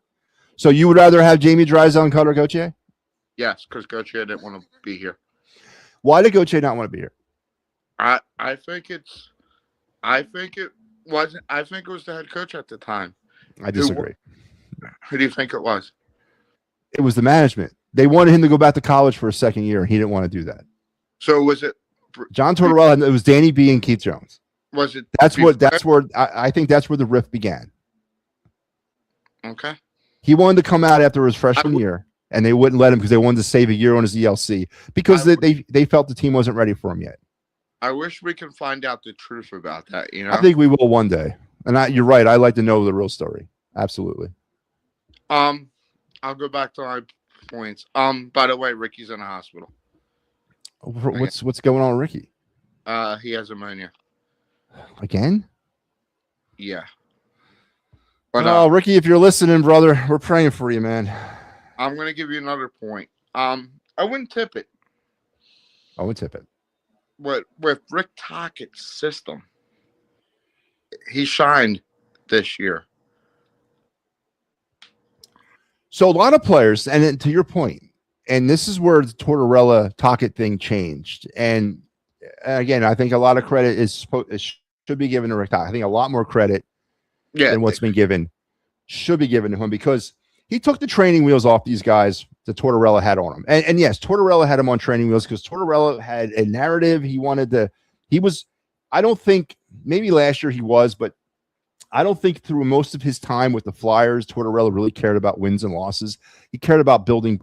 So you would rather have Jamie Drysdale and Cutter Gauthier? Yes, because Gauthier didn't want to be here. Why did Gauthier not want to be here? I think it wasn't. I think it was the head coach at the time. I disagree. Who do you think it was? It was the management. They wanted him to go back to college for a second year, and he didn't want to do that. So was it John Tortorella? And it was Danny B and Keith Jones. Was it? That's where I think that's where the rift began. Okay. He wanted to come out after his freshman year, and they wouldn't let him because they wanted to save a year on his ELC because they felt the team wasn't ready for him yet. I wish we could find out the truth about that. You know, I think we will one day. And you're right. I'd like to know the real story. Absolutely. I'll go back to my points. By the way, Ricky's in the hospital. What's going on with Ricky? He has pneumonia. Again? Yeah. But Ricky, if you're listening, brother, we're praying for you, man. I'm gonna give you another point. I wouldn't tip it. With Rick Tocchet's system, he shined this year. So a lot of players, and then to your point, and this is where the Tortorella Tocchet thing changed. And again, I think a lot of credit should be given to Rick Tocchet. I think a lot more credit than what's been given should be given to him because he took the training wheels off these guys that Tortorella had on him. And yes, Tortorella had him on training wheels because Tortorella had a narrative. I don't think, maybe last year he was, but I don't think through most of his time with the Flyers, Tortorella really cared about wins and losses. He cared about building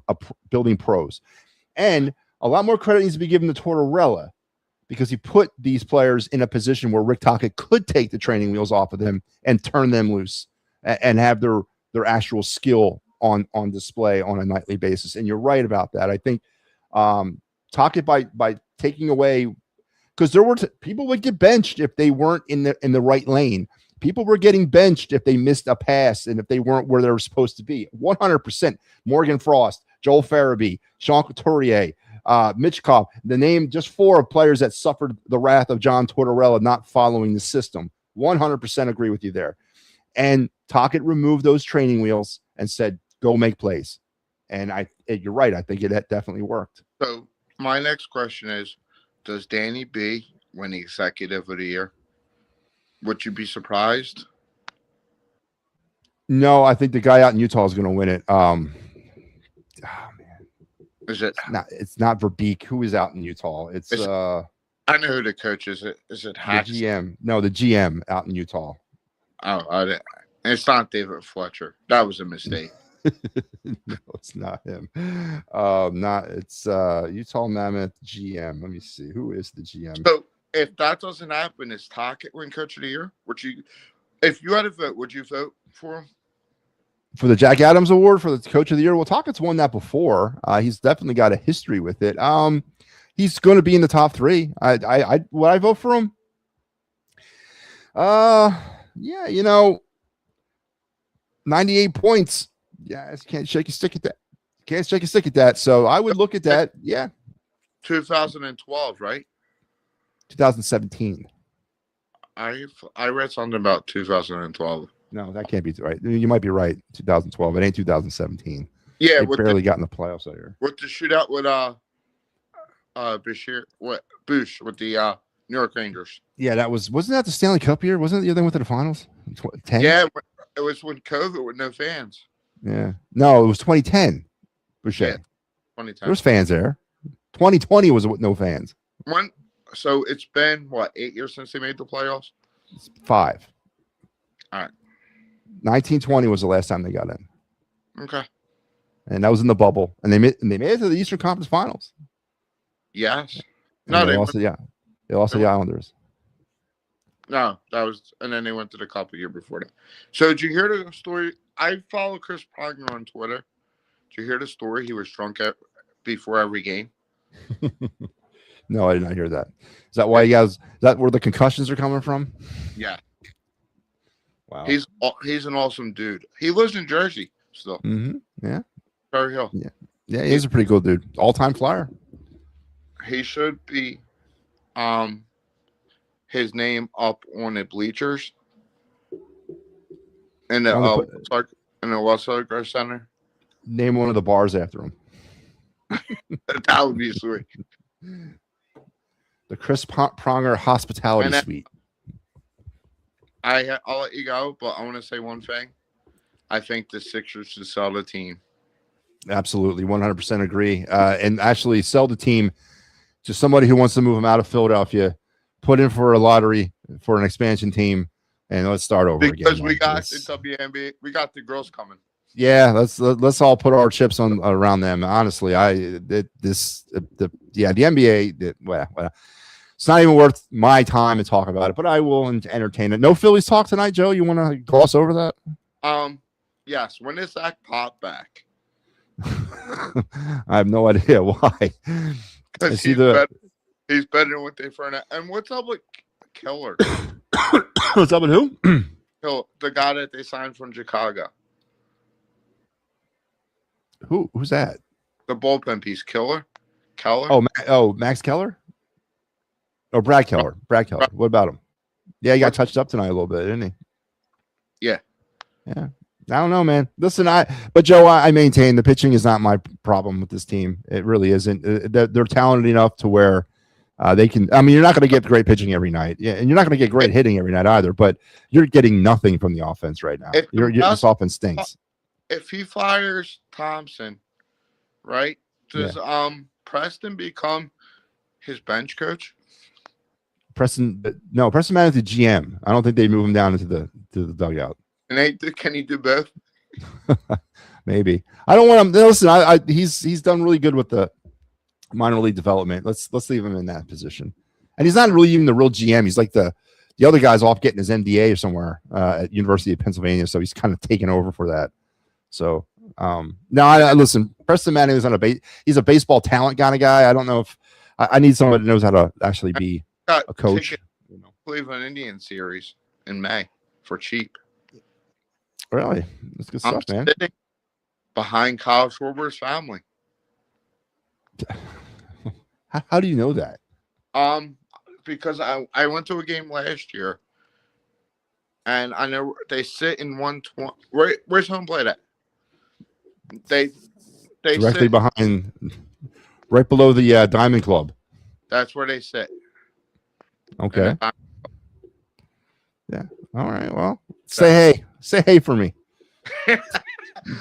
pros. And a lot more credit needs to be given to Tortorella because he put these players in a position where Rick Tocchet could take the training wheels off of them and turn them loose and have their actual skill on display on a nightly basis. And you're right about that. I think Tocchet by taking away, because there were people would get benched if they weren't in the right lane. People were getting benched if they missed a pass and if they weren't where they were supposed to be. 100%. Morgan Frost, Joel Farabee, Sean Couturier, Mitch Kopp, the name, just 4 of players that suffered the wrath of John Tortorella not following the system. 100% agree with you there. And Tocchet removed those training wheels and said, go make plays. And you're right. I think that definitely worked. So my next question is, does Danny B win the Executive of the Year? Would you be surprised? No, I think the guy out in Utah is going to win it. Man. Is it not? It's not Verbeek. Who is out in Utah? It's I know who the coach is. Is it Hacks? The GM? No, the GM out in Utah. Oh, it's not David Fletcher. That was a mistake. No, it's not him. It's Utah Mammoth GM. Let me see. Who is the GM? So if that doesn't happen, is Tocchet win Coach of the Year? If you had to vote, would you vote for him? For the Jack Adams Award for the Coach of the Year? Well, Tocchett's won that before. He's definitely got a history with it. He's going to be in the top 3. Would I vote for him? Yeah, 98 points. Yeah, I can't shake a stick at that. So I would look at that. Yeah. 2012, right? 2017. I read something about 2012. No, that can't be right. You might be right. 2012. It ain't 2017. Yeah, they barely got in the playoffs that year. With the shootout with Bush with the New York Rangers. Yeah, wasn't that the Stanley Cup year? Wasn't it the year they went to the finals? 10? Yeah, it was when COVID with no fans. Yeah. No, it was 2010. Boucher. Yeah, 2010. There was fans there. 2020 was with no fans. So it's been, 8 years since they made the playoffs? It's 5. All right. 1920 was the last time they got in. Okay. And that was in the bubble. And they made it to the Eastern Conference Finals. Yes. No, they lost to the Islanders. No, and then they went to the Cup a year before that. So did you hear the story? I follow Chris Pronger on Twitter. Did you hear the story? He was drunk before every game. No, I did not hear that. Is that why you guys? Is that where the concussions are coming from? Yeah. Wow. He's an awesome dude. He lives in Jersey still. Mm-hmm. Yeah. Cherry Hill. Yeah, he is a pretty cool dude. All-time Flyer. He should be, his name up on the bleachers in the Westside Center. Name one of the bars after him. That would be sweet. The Chris Pronger Hospitality Suite. I'll let you go, but I want to say one thing. I think the Sixers should sell the team. Absolutely, 100% agree. And actually sell the team to somebody who wants to move them out of Philadelphia, put in for a lottery for an expansion team, and let's start over again. Because we got the WNBA, we got the girls coming. Yeah, let's all put our chips on around them. Honestly, the NBA. Well, it's not even worth my time to talk about it, but I will entertain it. No Phillies talk tonight, Joe. You want to gloss over that? Yes. When is Zach Pop back? I have no idea why. Because he's better than what they furnished. And what's up with Killer? What's up with who? The guy that they signed from Chicago. Who's that? The bullpen piece, Keller. Max Keller. Oh, Brad Keller. What about him? Yeah, he got touched up tonight a little bit, didn't he? Yeah. I don't know, man. Listen, but Joe, I maintain the pitching is not my problem with this team. It really isn't. They're talented enough to where they can. I mean, you're not going to get great pitching every night, and you're not going to get great hitting every night either. But you're getting nothing from the offense right now. This offense stinks. If he fires Thompson, right? Yeah. Does Preston become his bench coach? Preston Mann is the GM. I don't think they move him down into the dugout. And can he do both? Maybe. I don't want him. Listen, he's done really good with the minor league development. Let's leave him in that position. And he's not really even the real GM. He's like the other guy's off getting his MBA or somewhere at University of Pennsylvania, so he's kind of taken over for that. So no, I listen. Preston Manning is he's a baseball talent kind of guy. I don't know if I need someone that knows how to actually be a coach. You know, Cleveland Indians series in May for cheap. Really, that's good stuff, man. Sitting behind Kyle Schwarber's family. How do you know that? Because I went to a game last year, and I know they sit in 120. Where's home plate at? They directly behind, right below the Diamond Club. That's where they sit. Okay. Yeah. All right. Well, say hey for me.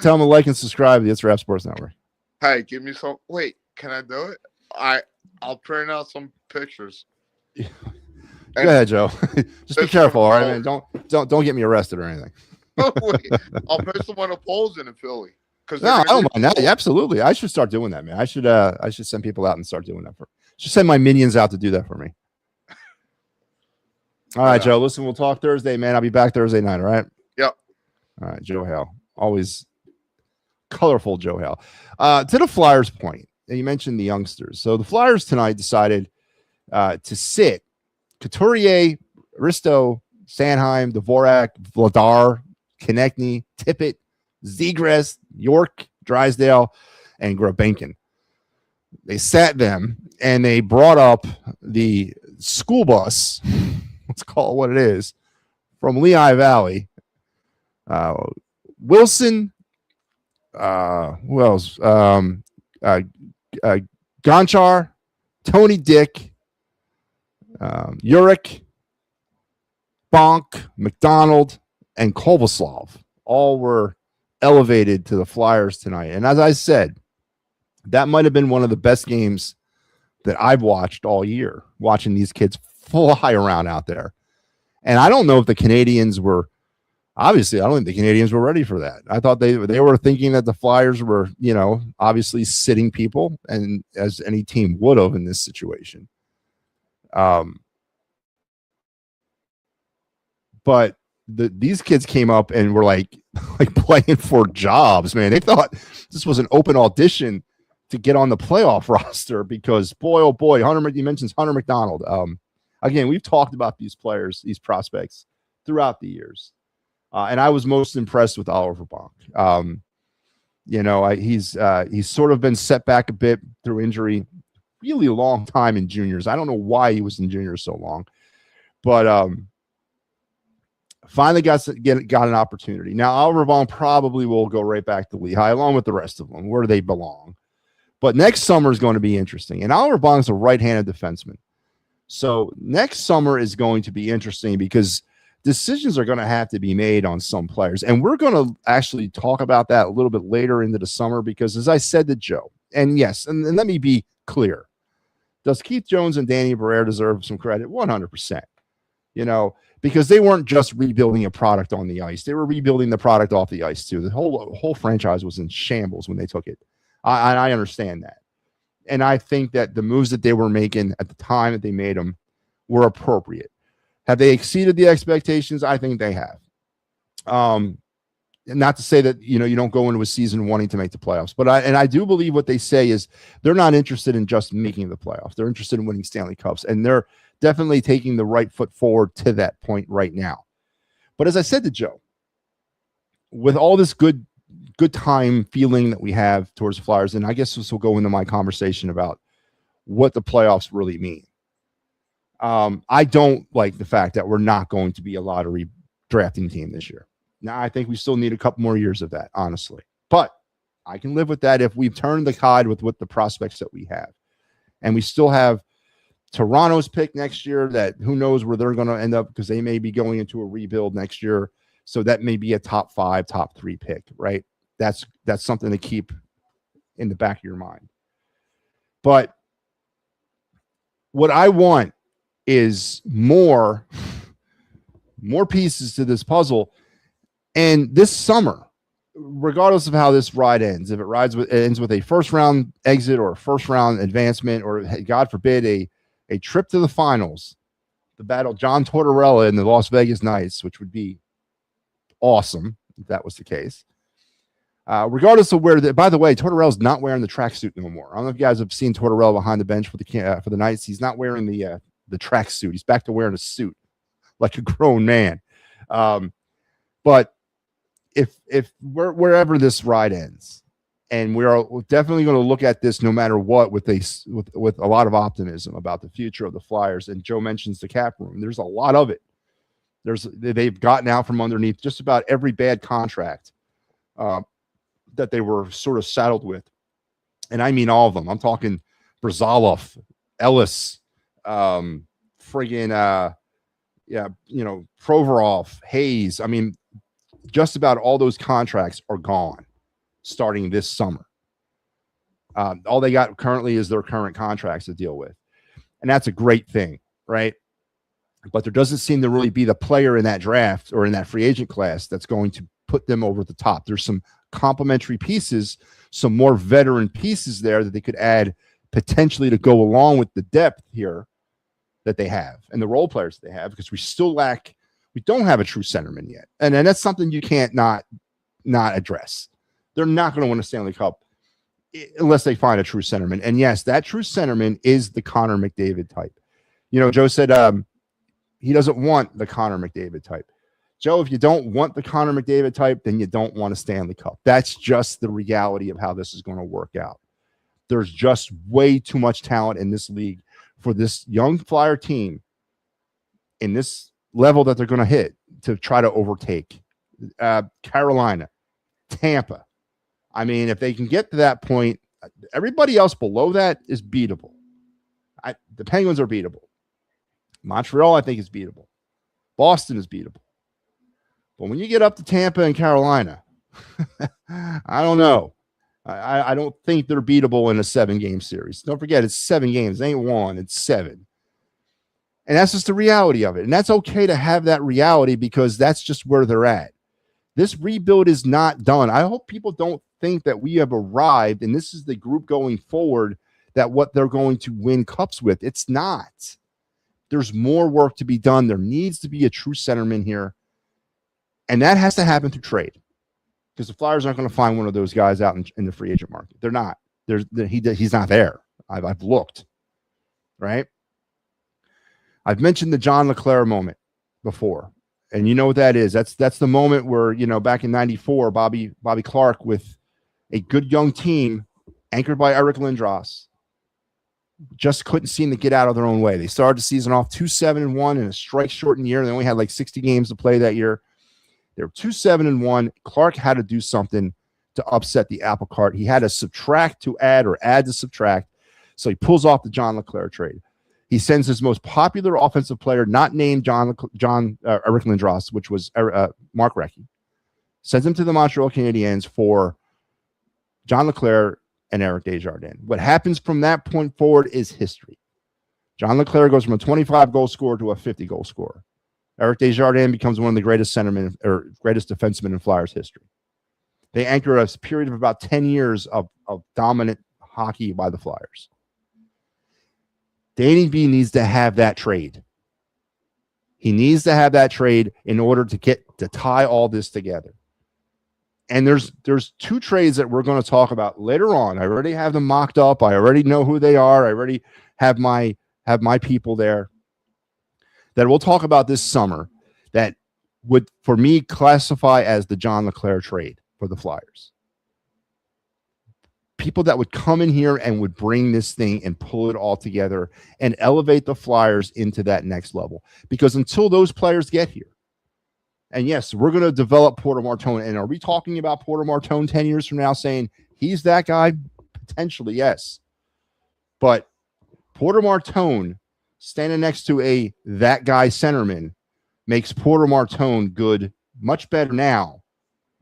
Tell them to like and subscribe to the It's Rap Sports Network. Hey, give me some. Wait, can I do it? I'll print out some pictures. Go ahead, Joe. Just be careful, all right, man. Don't get me arrested or anything. Wait, I'll put some on the polls in Philly. No, I don't mind that. Yeah, absolutely. I should start doing that, man. I should send people out and start doing that should send my minions out to do that for me. All right, Joe. Listen, we'll talk Thursday, man. I'll be back Thursday night, all right? Yep. All right, Joe Hale. Always colorful Joe Hale. To the Flyers point, you mentioned the youngsters. So the Flyers tonight decided to sit Couturier, Risto, Sanheim, Dvorak, Vladar, Konechny, Tippett, Zegras, York, Drysdale, and Grabenkin. They sat them and they brought up the school bus, let's call it what it is, from Lehigh Valley. Wilson, who else? Gonchar, Tony Dick, Uric, Bonk, McDonald, and Kovaslov all were elevated to the Flyers tonight. And as I said, that might have been one of the best games that I've watched all year, watching these kids fly around out there. And I don't know if the Canadians were, obviously, I don't think the Canadians were ready for that. I thought they were thinking that the Flyers were, obviously sitting people, and as any team would have in this situation. But these kids came up and were like playing for jobs, man. They thought this was an open audition to get on the playoff roster because, boy, oh boy, you mentioned Hunter McDonald. Again, we've talked about these players, these prospects throughout the years. And I was most impressed with Oliver Bonk. He's sort of been set back a bit through injury, really a long time in juniors. I don't know why he was in juniors so long, but finally got an opportunity. Now, Oliver Bonk probably will go right back to Lehigh along with the rest of them where they belong. But next summer is going to be interesting. And Oliver Bonk is a right-handed defenseman. So next summer is going to be interesting because decisions are going to have to be made on some players. And we're going to actually talk about that a little bit later into the summer because, as I said to Joe, and yes, and let me be clear, does Keith Jones and Danny Barrera deserve some credit? 100%. Because they weren't just rebuilding a product on the ice. They were rebuilding the product off the ice, too. The whole franchise was in shambles when they took it. I understand that. And I think that the moves that they were making at the time that they made them were appropriate. Have they exceeded the expectations? I think they have. Not to say that, you don't go into a season wanting to make the playoffs, but I do believe what they say is they're not interested in just making the playoffs. They're interested in winning Stanley Cups, and they're definitely taking the right foot forward to that point right now. But as I said to Joe, with all this good time feeling that we have towards the Flyers, and I guess this will go into my conversation about what the playoffs really mean. I don't like the fact that we're not going to be a lottery drafting team this year. Now, I think we still need a couple more years of that, honestly. But I can live with that if we turn the tide with the prospects that we have. And we still have Toronto's pick next year that who knows where they're going to end up because they may be going into a rebuild next year. So that may be a top 5, top 3 pick, right? That's something to keep in the back of your mind. But what I want is more pieces to this puzzle. And this summer, regardless of how this ride ends, if it ends with a first round exit or a first round advancement, or God forbid a trip to the finals, the battle John Tortorella and the Las Vegas Knights, which would be awesome if that was the case. Regardless of where, by the way, Tortorella's not wearing the tracksuit no more. I don't know if you guys have seen Tortorella behind the bench for the Knights. He's not wearing the tracksuit. He's back to wearing a suit like a grown man. But if wherever this ride ends, and we are definitely going to look at this no matter what with a lot of optimism about the future of the Flyers. And Joe mentions the cap room. There's a lot of it. They've gotten out from underneath just about every bad contract that they were sort of saddled with. And I mean all of them. I'm talking Brzalov, Ellis, Provorov, Hayes. I mean, just about all those contracts are gone starting this summer. All they got currently is their current contracts to deal with. And that's a great thing, right? But there doesn't seem to really be the player in that draft or in that free agent class that's going to put them over the top. There's some complementary pieces, some more veteran pieces there that they could add potentially to go along with the depth here that they have and the role players that they have, because we don't have a true centerman yet. And that's something you can't not address. They're not going to win a Stanley Cup unless they find a true centerman. And yes, that true centerman is the Connor McDavid type. Joe said he doesn't want the Connor McDavid type. Joe, if you don't want the Connor McDavid type, then you don't want a Stanley Cup. That's just the reality of how this is going to work out. There's just way too much talent in this league for this young Flyer team in this level that they're going to hit to try to overtake Carolina, Tampa. I mean, if they can get to that point, everybody else below that is beatable. The Penguins are beatable. Montreal, I think, is beatable. Boston is beatable. But when you get up to Tampa and Carolina, I don't know. I don't think they're beatable in a 7-game series. Don't forget, it's 7 games. It ain't 1, it's 7. And that's just the reality of it. And that's okay to have that reality because that's just where they're at. This rebuild is not done. I hope people don't think that we have arrived and this is the group going forward that what they're going to win cups with. It's not. There's more work to be done. There needs to be a true centerman here. And that has to happen through trade because the Flyers aren't going to find one of those guys out in the free agent market. They're not. He's not there. I've looked, right? I've mentioned the John LeClair moment before, and you know what that is. That's the moment where, back in '94, Bobby Clark with a good young team anchored by Eric Lindros just couldn't seem to get out of their own way. They started the season off 2-7-1 in a strike-shortened year. They only had like 60 games to play that year. They were 2-7-1. Clark had to do something to upset the apple cart. He had to subtract to add or add to subtract. So he pulls off the John LeClair trade. He sends his most popular offensive player, not named Eric Lindros, which was Mark Recchi, sends him to the Montreal Canadiens for John LeClair and Eric Desjardins. What happens from that point forward is history. John LeClair goes from a 25-goal scorer to a 50-goal scorer. Eric Desjardins becomes one of the greatest centermen or greatest defensemen in Flyers history. They anchor a period of about 10 years of dominant hockey by the Flyers. Danny B needs to have that trade. He needs to have that trade in order to tie all this together. And there's 2 trades that we're going to talk about later on. I already have them mocked up. I already know who they are. I already have my people there that we'll talk about this summer that would, for me, classify as the John LeClair trade for the Flyers. People that would come in here and would bring this thing and pull it all together and elevate the Flyers into that next level. Because until those players get here, and yes, we're going to develop Porter Martone. And are we talking about Porter Martone 10 years from now saying he's that guy? Potentially, yes. But Porter Martone standing next to that guy centerman makes Porter Martone good, much better now,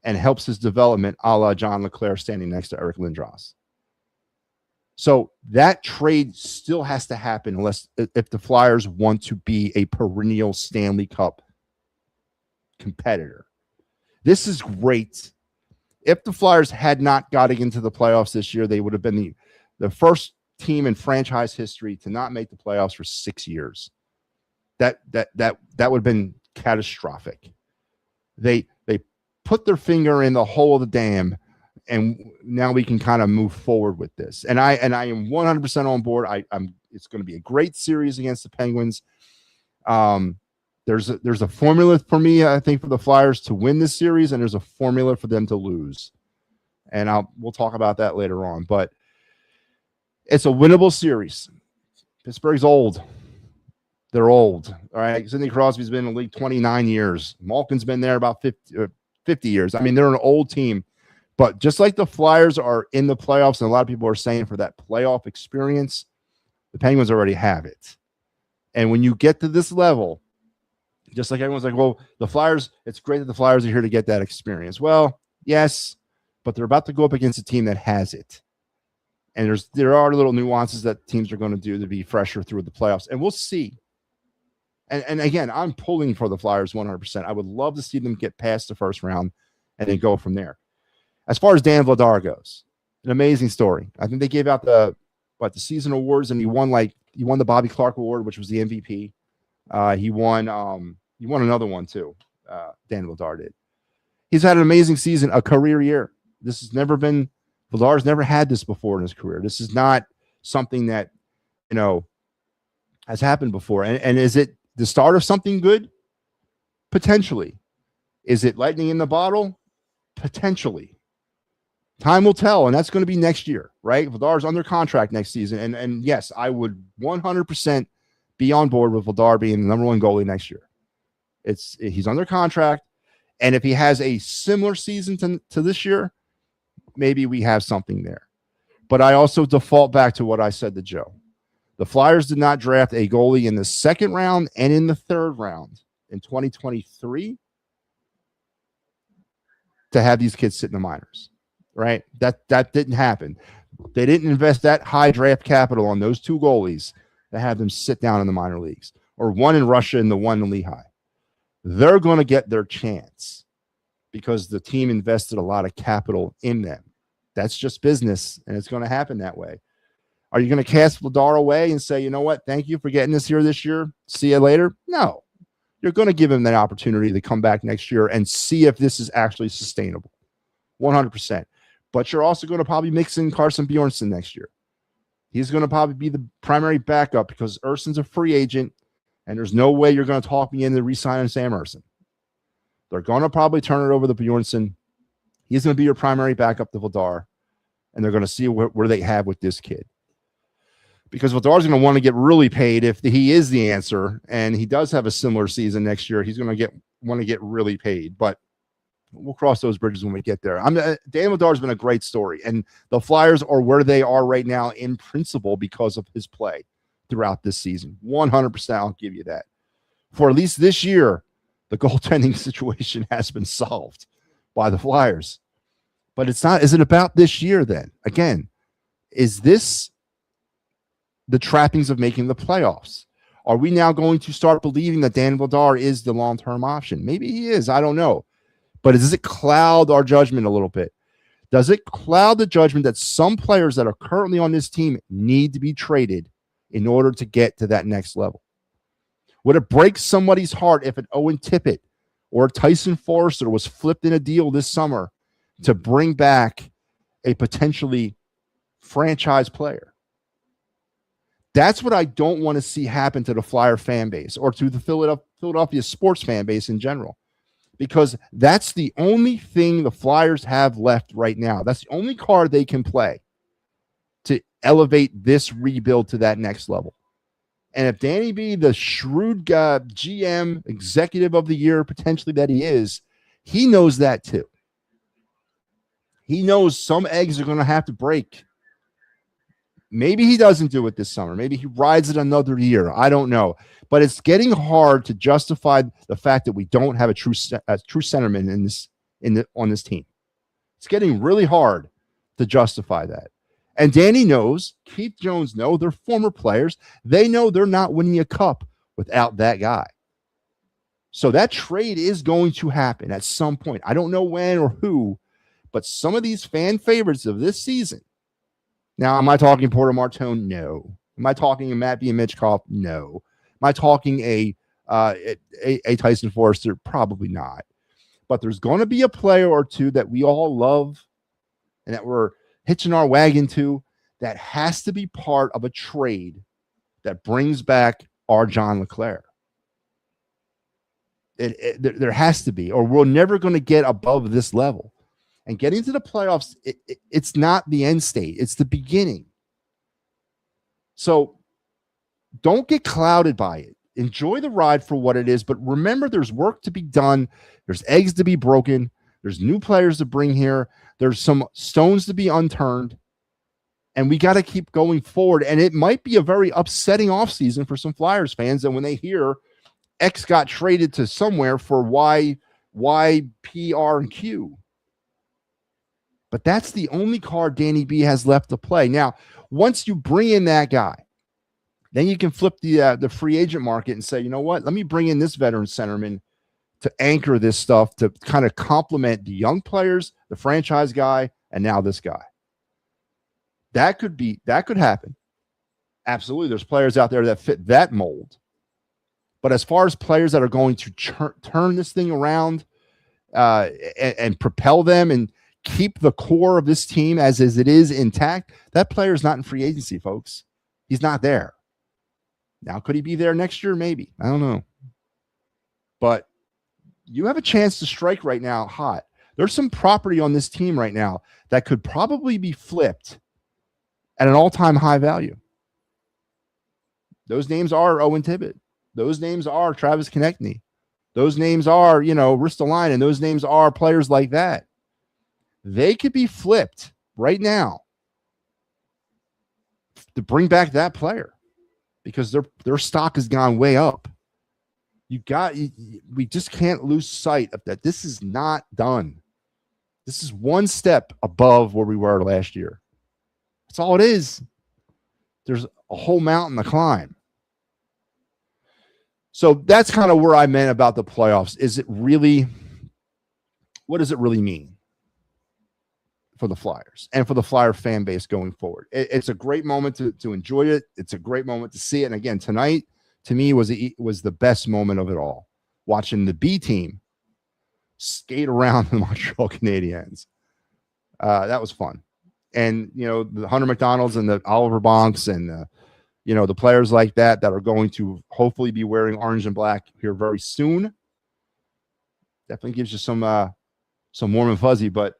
and helps his development a la John LeClair standing next to Eric Lindros. So that trade still has to happen unless if the Flyers want to be a perennial Stanley Cup competitor. This is great. If the Flyers had not gotten into the playoffs this year, they would have been the first team in franchise history to not make the playoffs for 6 years. That would have been catastrophic. They put their finger in the hole of the dam, and now we can kind of move forward with this. And I am 100% on board. It's going to be a great series against the Penguins. There's a formula for me, I think, for the Flyers to win this series, and there's a formula for them to lose. And we'll talk about that later on. But it's a winnable series. Pittsburgh's old. They're old. All right. Sidney Crosby's been in the league 29 years. Malkin's been there about 50 years. I mean, they're an old team. But just like the Flyers are in the playoffs, and a lot of people are saying for that playoff experience, the Penguins already have it. And when you get to this level, just like everyone's like, well, the Flyers, it's great that the Flyers are here to get that experience. Well, yes, but they're about to go up against a team that has it. And there are little nuances that teams are going to do to be fresher through the playoffs. And we'll see. And again, I'm pulling for the Flyers 100%. I would love to see them get past the first round and then go from there. As far as Dan Vladar goes, an amazing story. I think they gave out the season awards, and he won the Bobby Clark Award, which was the MVP. He won another one too. Dan Vladar did. He's had an amazing season, a career year. Vladar's never had this before in his career. This is not something that, has happened before. And is it the start of something good? Potentially. Is it lightning in the bottle? Potentially. Time will tell, and that's going to be next year, right? Vladar's under contract next season. And yes, I would 100% be on board with Vladar being the number one goalie next year. He's under contract, and if he has a similar season to this year, maybe we have something there. But I also default back to what I said to Joe. The Flyers did not draft a goalie in the second round and in the third round in 2023 to have these kids sit in the minors, right? That didn't happen. They didn't invest that high draft capital on those two goalies to have them sit down in the minor leagues, or one in Russia and the one in Lehigh. They're going to get their chance because the team invested a lot of capital in them. That's just business, and it's going to happen that way. Are you going to cast Vladar away and say, you know what, thank you for getting us here this year, see you later? No. You're going to give him that opportunity to come back next year and see if this is actually sustainable. 100%. But you're also going to probably mix in Carson Bjornsson next year. He's going to probably be the primary backup because Erson's a free agent, and there's no way you're going to talk me into re-signing Sam Ersson. They're going to probably turn it over to Bjornsson. He's going to be your primary backup to Vladar, and they're going to see where they have with this kid. Because Vladar's going to want to get really paid if he is the answer, and he does have a similar season next year. He's going to want to get really paid, but we'll cross those bridges when we get there. Dan Vladar's been a great story, and the Flyers are where they are right now in principle because of his play throughout this season. 100%, I'll give you that. For at least this year, the goaltending situation has been solved by the Flyers. But it's not. Is it about this year then? Again, is this the trappings of making the playoffs? Are we now going to start believing that Dan Vladar is the long-term option? Maybe he is. I don't know. But does it cloud our judgment a little bit? Does it cloud the judgment that some players that are currently on this team need to be traded in order to get to that next level? Would it break somebody's heart if an Owen Tippett or Tyson Forrester was flipped in a deal this summer to bring back a potentially franchise player? That's what I don't want to see happen to the Flyer fan base or to the Philadelphia sports fan base in general, because that's the only thing the Flyers have left right now. That's the only card they can play to elevate this rebuild to that next level. And if Danny B, the shrewd GM, executive of the year, potentially that he is, he knows that too. He knows some eggs are going to have to break. Maybe he doesn't do it this summer. Maybe he rides it another year. I don't know. But it's getting hard to justify the fact that we don't have a true centerman on this team. It's getting really hard to justify that. And Danny knows, Keith Jones knows, they're former players. They know they're not winning a cup without that guy. So that trade is going to happen at some point. I don't know when or who, but some of these fan favorites of this season. Now, am I talking Porter Martone? No. Am I talking a MattyB and Mitchkoff? No. Am I talking a Tyson Forrester? Probably not. But there's going to be a player or two that we all love and that we're hitching our wagon to that has to be part of a trade that brings back our John LeClair. There has to be, or we're never going to get above this level. And getting to the playoffs, it's not the end state. It's the beginning. So don't get clouded by it. Enjoy the ride for what it is, but remember there's work to be done. There's eggs to be broken. There's new players to bring here. There's some stones to be unturned. And we got to keep going forward. And it might be a very upsetting offseason for some Flyers fans. And when they hear X got traded to somewhere for Y, P, R, and Q. But that's the only card Danny B has left to play. Now, once you bring in that guy, then you can flip the free agent market and say, you know what? Let me bring in this veteran centerman to anchor this stuff, to kind of complement the young players, the franchise guy, and now this guy. That could happen. Absolutely. There's players out there that fit that mold. But as far as players that are going to turn this thing around and propel them and keep the core of this team as it is intact, that player is not in free agency, folks. He's not there. Now, could he be there next year? Maybe. I don't know. But you have a chance to strike right now hot. There's some property on this team right now that could probably be flipped at an all-time high value. Those names are Owen Tibbett. Those names are Travis Konechny. Those names are, Ristolainen, and those names are players like that. They could be flipped right now to bring back that player because their stock has gone way up. We just can't lose sight of that. This is not done. This is one step above where we were last year. That's all it is. There's a whole mountain to climb. So that's kind of where I meant about the playoffs. What does it really mean for the Flyers and for the Flyer fan base going forward? It's a great moment to enjoy it. It's a great moment to see it. And again, tonight, to me, was the best moment of it all. Watching the B team skate around the Montreal Canadiens. That was fun. And, the Hunter McDonald's and the Oliver Bonks and the players like that are going to hopefully be wearing orange and black here very soon. Definitely gives you some warm and fuzzy, but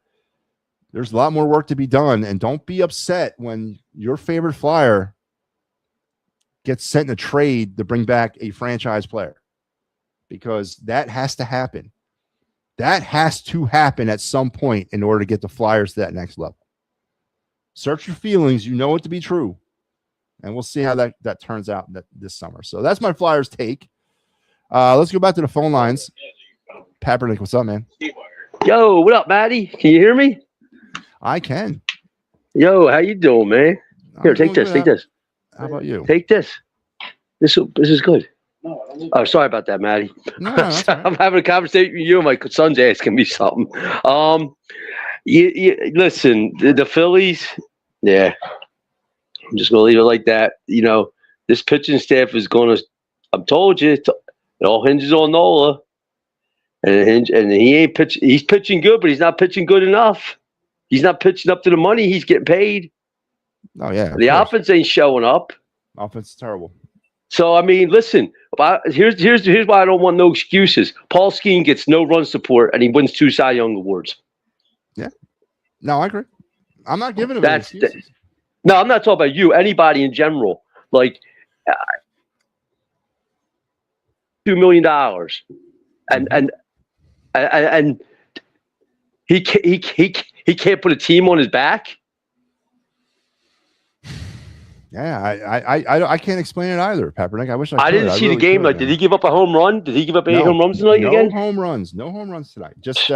there's a lot more work to be done. And don't be upset when your favorite Flyer gets sent in a trade to bring back a franchise player, because that has to happen. That has to happen at some point in order to get the Flyers to that next level. Search your feelings. You know it to be true. And we'll see how that turns out this summer. So that's my Flyers take. Let's go back to the phone lines. Papernick, what's up, man? Yo, what up, Matty? Can you hear me? I can. Yo, how you doing, man? Here, take this. Take this. How about you? Take this. This is good. Oh, sorry about that, Matty. No, I'm having a conversation with you, and my son's asking me something. Listen, the Phillies, yeah. I'm just gonna leave it like that. This pitching staff is gonna. I'm told you, it all hinges on Nola, and he ain't pitch. He's pitching good, but he's not pitching good enough. He's not pitching up to the money he's getting paid. Oh yeah, the offense ain't showing up. Offense is terrible. So I mean, listen. Here's why I don't want no excuses. Paul Skeen gets no run support, and he wins 2 Cy Young awards. Yeah, no, I agree. I'm not giving him any excuses. No, I'm not talking about you. Anybody in general, like $2 million, and he can't put a team on his back. Yeah, I can't explain it either, Papernick. I wish I could. I didn't see the game. Did he give up a home run? Did he give up 8 home runs tonight again? No home runs tonight. Just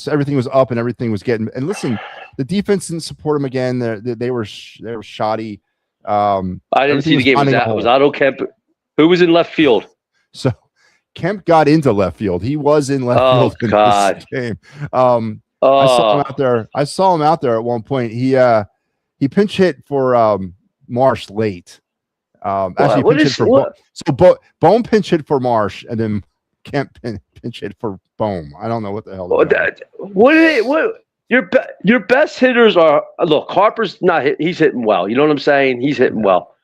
everything was up and everything was getting. And listen, the defense didn't support him again. They were shoddy. I didn't see the game. Was Otto Kemp? Who was in left field? So Kemp got into left field. He was in left field in this game. I saw him out there. I saw him out there at one point. He pinch hit for Marsh late. Actually, pinch hit for Bohm pinch hit for Marsh, and then Kemp pinch hit for Bohm. I don't know what the hell. What your best hitters are? Look, Harper's not hit. He's hitting well. You know what I'm saying? He's hitting well.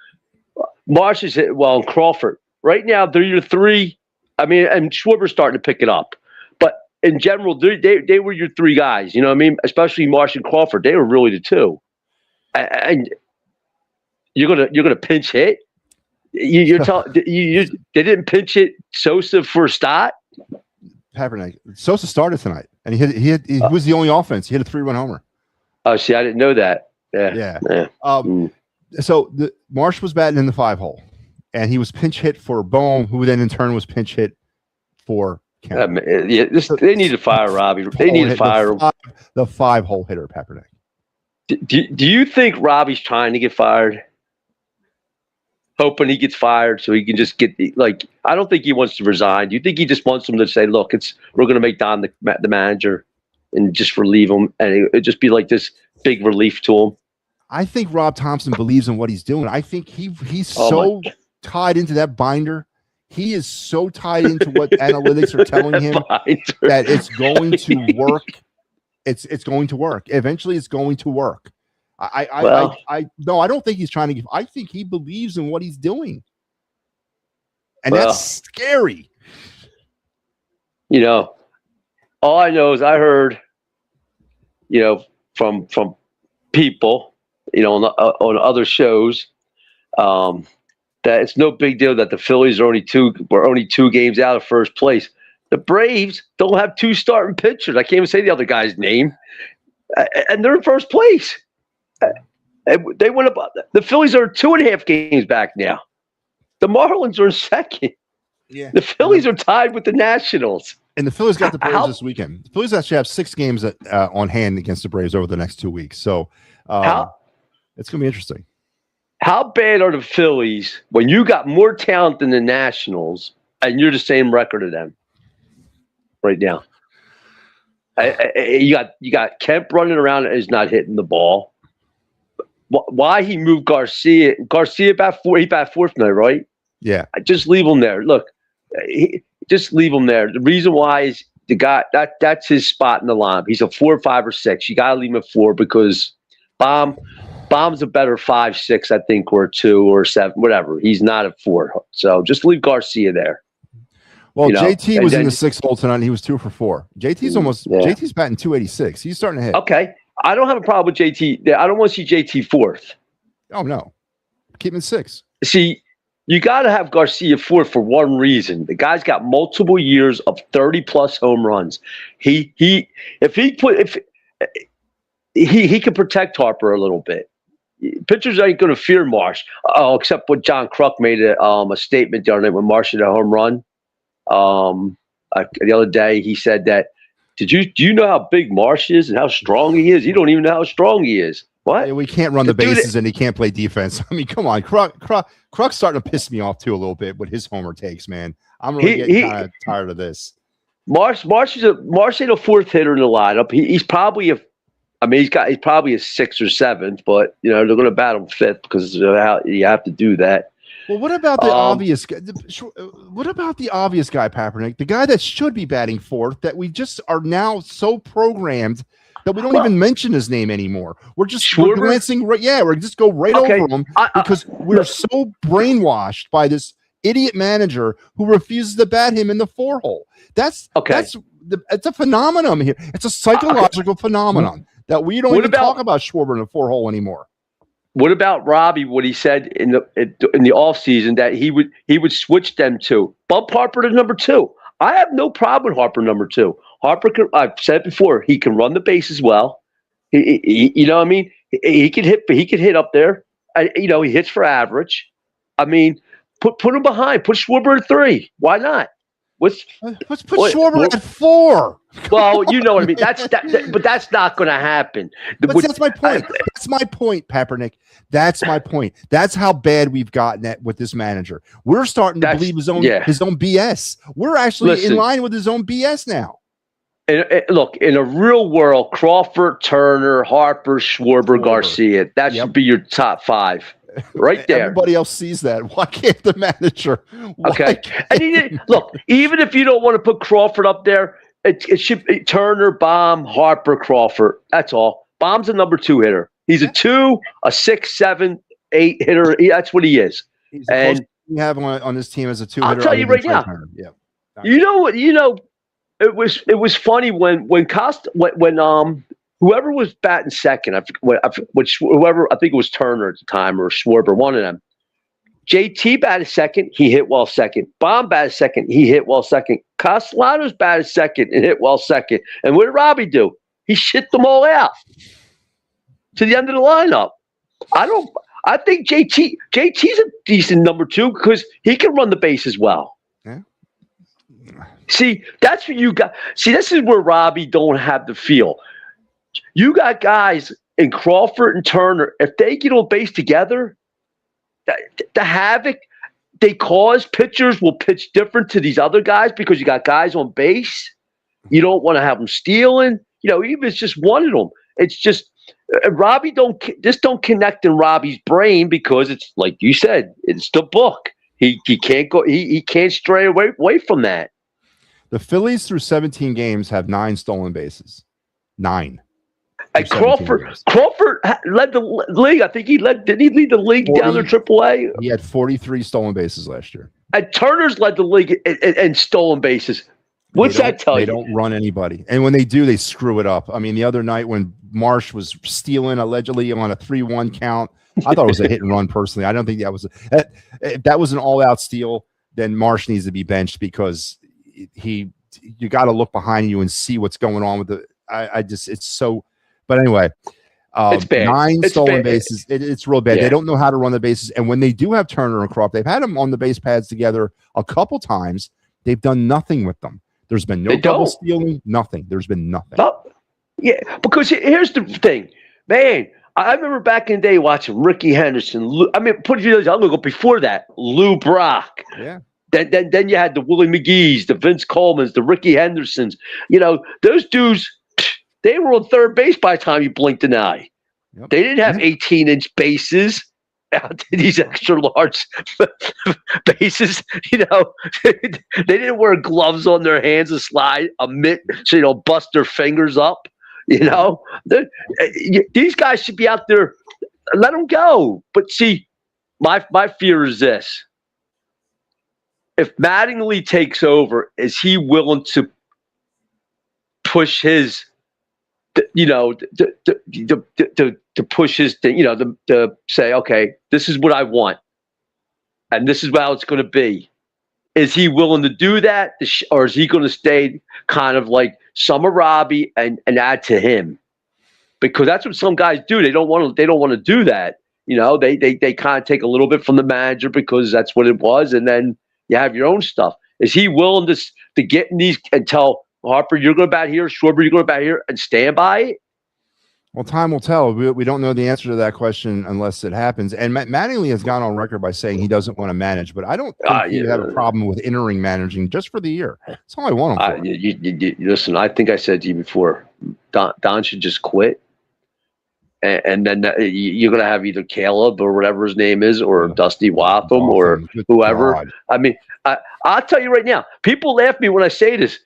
Marsh is hitting well, and Crawford. Right now, they're your three. I mean, and Schwarber's starting to pick it up. But in general, they were your three guys. You know what I mean? Especially Marsh and Crawford. They were really the two. And you're gonna pinch hit. You're telling they didn't pinch hit Sosa for a start. Papernak. Sosa started tonight, and he was the only offense. He hit a 3-run homer. Oh, see, I didn't know that. Yeah. So Marsh was batting in the 5-hole, and he was pinch hit for Bohm, who then in turn was pinch hit for Kemp. They need to fire Robbie. They need to fire the 5-hole hitter, Papernak. Do you think Robbie's trying to get fired? Hoping he gets fired so he can just get I don't think he wants to resign. Do you think he just wants them to say, look, we're going to make Don the manager and just relieve him, and it'd just be like this big relief to him? I think Rob Thompson believes in what he's doing. I think he's tied into that binder. He is so tied into what analytics are telling him that it's going to work. It's going to work. Eventually, it's going to work. I don't think he's trying to give. I think he believes in what he's doing, and that's scary. You know, all I know is I heard, from people, on other shows, that it's no big deal that the Phillies are only two games out of first place. The Braves don't have two starting pitchers. I can't even say the other guy's name, and they're in first place. They went up. The Phillies are 2.5 games back now. The Marlins are in second. Yeah, the Phillies are tied with the Nationals. And the Phillies got the Braves this weekend. The Phillies actually have 6 games on hand against the Braves over the next 2 weeks. So it's going to be interesting. How bad are the Phillies when you got more talent than the Nationals and you're the same record of them right now? You got Kemp running around and is not hitting the ball. Why he moved Garcia? Garcia bat 4. He bat 4th tonight, right? Yeah. Just leave him there. Look, just leave him there. The reason why is the guy that's his spot in the lineup. He's a 4, 5, or 6. You gotta leave him at 4 because Bomb's a better 5, 6, I think, or 2 or 7, whatever. He's not at 4. So just leave Garcia there. Well, JT was in the 6th hole tonight. And he was 2 for 4. JT's batting 286. He's starting to hit. Okay. I don't have a problem with JT. I don't want to see JT 4th. Oh, no. Keep him in 6. See, you got to have Garcia 4th for one reason. The guy's got multiple years of 30-plus home runs. He can protect Harper a little bit. Pitchers ain't going to fear Marsh. Except when John Kruk made a statement the other night when Marsh hit a home run. The other day, he said that, do you know how big Marsh is and how strong he is? You don't even know how strong he is. What? Yeah, we can't run the bases and he can't play defense. I mean, come on. Kruk's starting to piss me off too a little bit with his homer takes, man. I'm really getting kind of tired of this. Marsh ain't a 4th hitter in the lineup. He's probably he's probably a 6th or 7th, but they're going to bat him 5th because how you have to do that. Well, what about the obvious guy? What about the obvious guy, Papernak? The guy that should be batting 4th, that we just are now so programmed that we don't even mention his name anymore. We're just glancing right. Yeah, we're just go right over him because we're so brainwashed by this idiot manager who refuses to bat him in the 4-hole. It's a phenomenon here. It's a psychological phenomenon that we don't even talk about Schwarber in the 4-hole anymore. What about Robbie? What he said in the offseason that he would switch them to bump Harper to number 2. I have no problem with Harper number 2. Harper can. I've said it before. He can run the base as well. You know what I mean? He can hit. He can hit up there. He hits for average. I mean, put him behind. Put Schwarber at 3. Why not? Let's put Schwarber at 4. Well, you know what I mean. But that's not going to happen. That's my point. That's my point, Peppernick. That's my point. That's how bad we've gotten at with this manager. We're starting to believe his own BS. We're actually in line with his own BS now. Look, in a real world, Crawford, Turner, Harper, Schwarber, Garcia. That should be your top 5. Right there. Everybody else sees that. Why can't the manager? Okay. And look, even if you don't want to put Crawford up there, it should be Turner, Baum, Harper, Crawford. That's all. Baum's a number 2 hitter. He's a 2, a 6, 7, 8 hitter. That's what he is. He's and you have on this team as a 2 hitter. I'll tell you right now. Yeah. You know what? It was funny when whoever was batting second, whoever, I think it was Turner at the time or Schwarber, one of them. JT batted second, he hit well second. Baum batted second, he hit well second. Castellanos batted second and hit well second. And what did Robbie do? He shit them all out to the end of the lineup. I think JT's a decent number 2 because he can run the base as well. Yeah. See, that's what you got. See, this is where Robbie don't have the feel. You got guys in Crawford and Turner. If they get on base together, the havoc they cause, pitchers will pitch different to these other guys because you got guys on base. You don't want to have them stealing. Even if it's just one of them. It's just Robbie don't connect in Robbie's brain because it's like you said, it's the book. He can't go. He can't stray away from that. The Phillies through 17 games have 9 stolen bases. 9. And Crawford led the league. I think did he lead the league down to AAA? He had 43 stolen bases last year. And Turner's led the league in stolen bases. What's that tell you? They don't run anybody. And when they do, they screw it up. I mean, the other night when Marsh was stealing allegedly on a 3-1 count, I thought it was a hit and run personally. I don't think if that was an all-out steal, then Marsh needs to be benched because you got to look behind you and see what's going on with it's so. But anyway, it's bad. 9 it's stolen bad. Bases. It's real bad. Yeah. They don't know how to run the bases. And when they do have Turner and Crawford, they've had them on the base pads together a couple times. They've done nothing with them. There's been no double stealing, nothing. There's been nothing. Yeah, because here's the thing, man. I remember back in the day watching Ricky Henderson. I'm going to go before that. Lou Brock. Yeah. Then you had the Willie McGee's, the Vince Colemans, the Ricky Hendersons. Those dudes, they were on third base by the time you blinked an eye. Yep. They didn't have 18-inch bases out to these extra large bases. They didn't wear gloves on their hands to slide a mitt so bust their fingers up. These guys should be out there. Let them go. But see, my fear is this. If Mattingly takes over, is he willing to push his, to push his thing, to say, okay, this is what I want, and this is how it's going to be. Is he willing to do that, or is he going to stay kind of like Summer Robbie and add to him? Because that's what some guys do. They don't want to do that. They kind of take a little bit from the manager because that's what it was, and then you have your own stuff. Is he willing to get in these and tell Harper, you're going to bat here, Schwarber, you're going to bat here, and stand by it? Well, time will tell. We don't know the answer to that question unless it happens. And Mattingly has gone on record by saying he doesn't want to manage, but I don't think he had a problem with entering managing just for the year. That's all I want him for. Listen, I think I said to you before, Don should just quit. And then you're going to have either Caleb or whatever his name is, or Dusty Watham or whoever. God. I mean, I'll tell you right now, people laugh at me when I say this.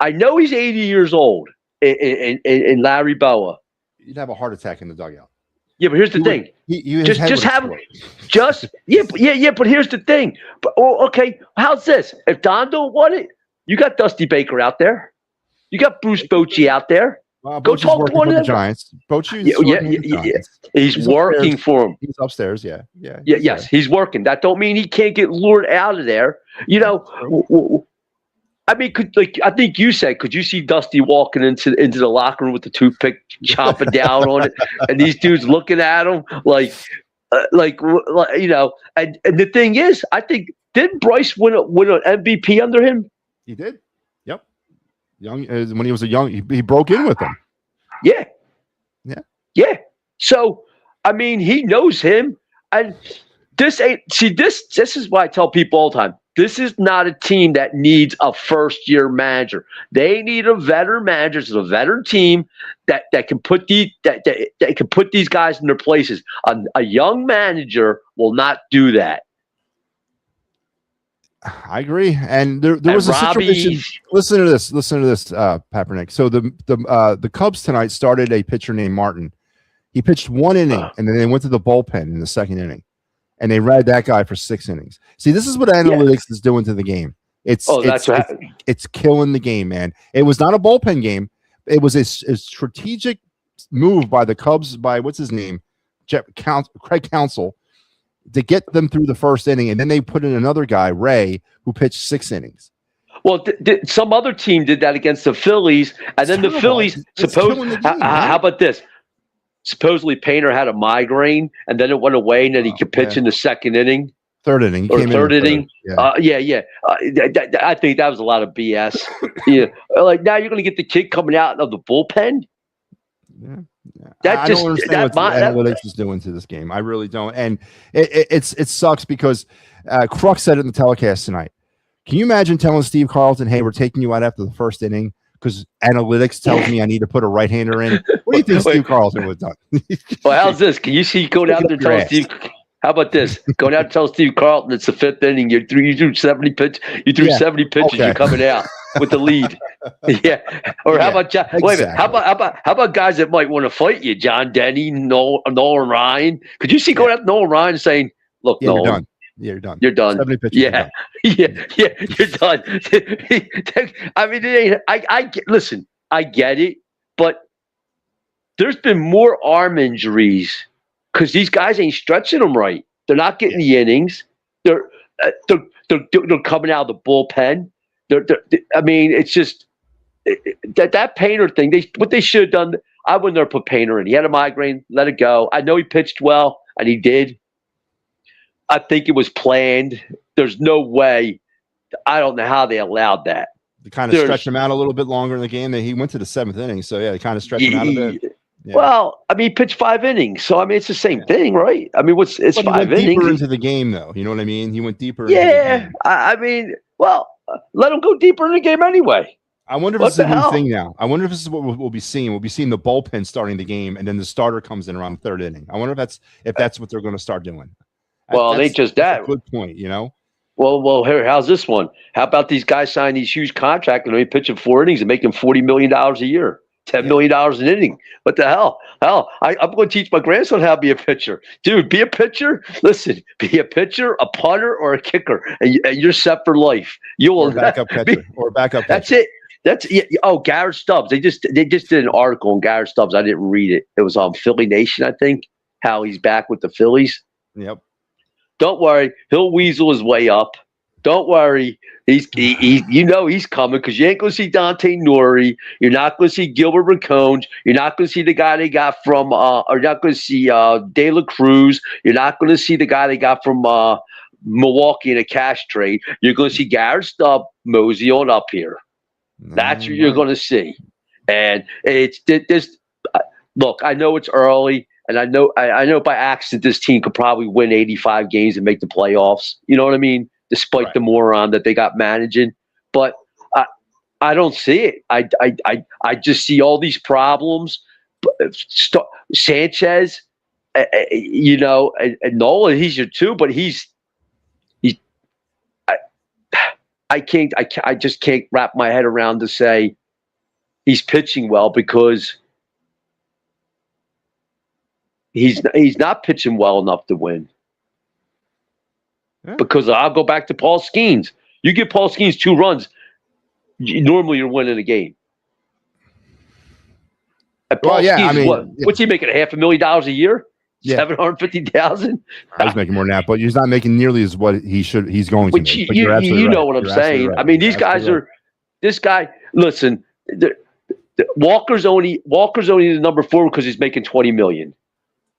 I know he's 80 years old in Larry Boa. You'd have a heart attack in the dugout. Yeah, but here's the thing. But here's the thing. But, okay, how's this? If Don don't want it, you got Dusty Baker out there. You got Bruce Bochy out there. Go talk to one of the Giants. Bochy, he's working for him. He's upstairs. Yes, he's working. That don't mean he can't get lured out of there. I mean, I think you said, could you see Dusty walking into the locker room with the toothpick, chopping down on it, and these dudes looking at him like. And the thing is, I think didn't Bryce win an MVP under him? He did. Yep. Young when he was a young, he broke in with them. Yeah. Yeah. Yeah. So, I mean, he knows him. And this is why I tell people all the time. This is not a team that needs a first-year manager. They need a veteran manager, it's a veteran team that can put these guys in their places. A young manager will not do that. I agree. And there was a situation. Listen to this, Papernick. So the Cubs tonight started a pitcher named Martin. He pitched 1 inning, and then they went to the bullpen in the second inning, and they read that guy for 6 innings. See, this is what analytics is doing to the game. It's killing the game, man. It was not a bullpen game. It was a strategic move by the Cubs, by what's his name, Craig Counsell, to get them through the first inning, and then they put in another guy, Ray, who pitched 6 innings. Well, some other team did that against the Phillies, and then the Phillies how about this? Supposedly Painter had a migraine, and then it went away, and then he could pitch in the second inning. Third inning. Third inning. I think that was a lot of BS. Like, now you're going to get the kid coming out of the bullpen? Yeah. I don't understand what analytics is doing to this game. I really don't. And it sucks because Crux said it in the telecast tonight. Can you imagine telling Steve Carlton, hey, we're taking you out after the first inning because analytics tells me I need to put a right-hander in? What do you think Steve Carlton would have done? Well, how's this? Can you see go down there and tell Steve? How about this? Go down and tell Steve Carlton it's the 5th inning. You threw 70 pitches. You're coming out with the lead. Yeah. Or how about John? Wait a minute. How about guys that might want to fight you? John Denny, Nolan Ryan. Could you see going out to Nolan Ryan and saying, "Look, Nolan, you're done. You're done. You're done. 70 pitches. Yeah. You're done." I mean, listen. I get it, but there's been more arm injuries because these guys ain't stretching them right. They're not getting the innings. They're coming out of the bullpen. I mean, it's just that Painter thing. What they should have done. I wouldn't have put Painter in. He had a migraine. Let it go. I know he pitched well, and he did. I think it was planned. There's no way. I don't know how they allowed that. They kind of stretched him out a little bit longer in the game. He went to the 7th inning, so yeah, they kind of stretched him out a bit. Yeah. Well, I mean, he pitched 5 innings, so I mean, it's the same thing, right? I mean, it's 5 innings. Deeper into the game, though. You know what I mean? He went deeper. Yeah, into the game. I mean, well, let him go deeper in the game anyway. I wonder if this is a new thing now. I wonder if this is what we'll be seeing. We'll be seeing the bullpen starting the game, and then the starter comes in around the 3rd inning. I wonder if that's what they're going to start doing. Well, they just that. Good point, you know. Well, here, how's this one? How about these guys signing these huge contracts and only pitching 4 innings and making $40 million a year, $10 million an inning? What the hell? I'm going to teach my grandson how to be a pitcher, dude. Be a pitcher. Listen, be a pitcher, a punter, or a kicker, and you're set for life. You will backup catcher or backup. That's it. Oh, Garrett Stubbs. They just did an article on Garrett Stubbs. I didn't read it. It was on Philly Nation, I think. How he's back with the Phillies. Yep. Don't worry, he'll weasel his way up. Don't worry, he's coming because you ain't going to see Dante Nori. You're not going to see Gilbert Racones. You're not going to see the guy they got from, or you're not going to see De La Cruz. You're not going to see the guy they got from Milwaukee in a cash trade. You're going to see Garrett Stubbs mosey on up here. That's what you're going to see, and it's this. Look, I know it's early. And I know by accident this team could probably win 85 games and make the playoffs. You know what I mean? Despite the moron that they got managing, but I don't see it. I just see all these problems. Sanchez, you know, and Nolan, he's your 2, but I just can't wrap my head around to say he's pitching well because. He's not pitching well enough to win. Yeah. Because I'll go back to Paul Skeens. You give Paul Skeens 2 runs, normally you're winning a game. And Paul Skeens, what's he making? $500,000 a year? Yeah. 750,000. I was making more than that, but he's not making nearly as what he's going to. Make. You know what I'm saying. Right. I mean, these guys are. This guy, listen. Walker's only the number 4 because he's making $20 million.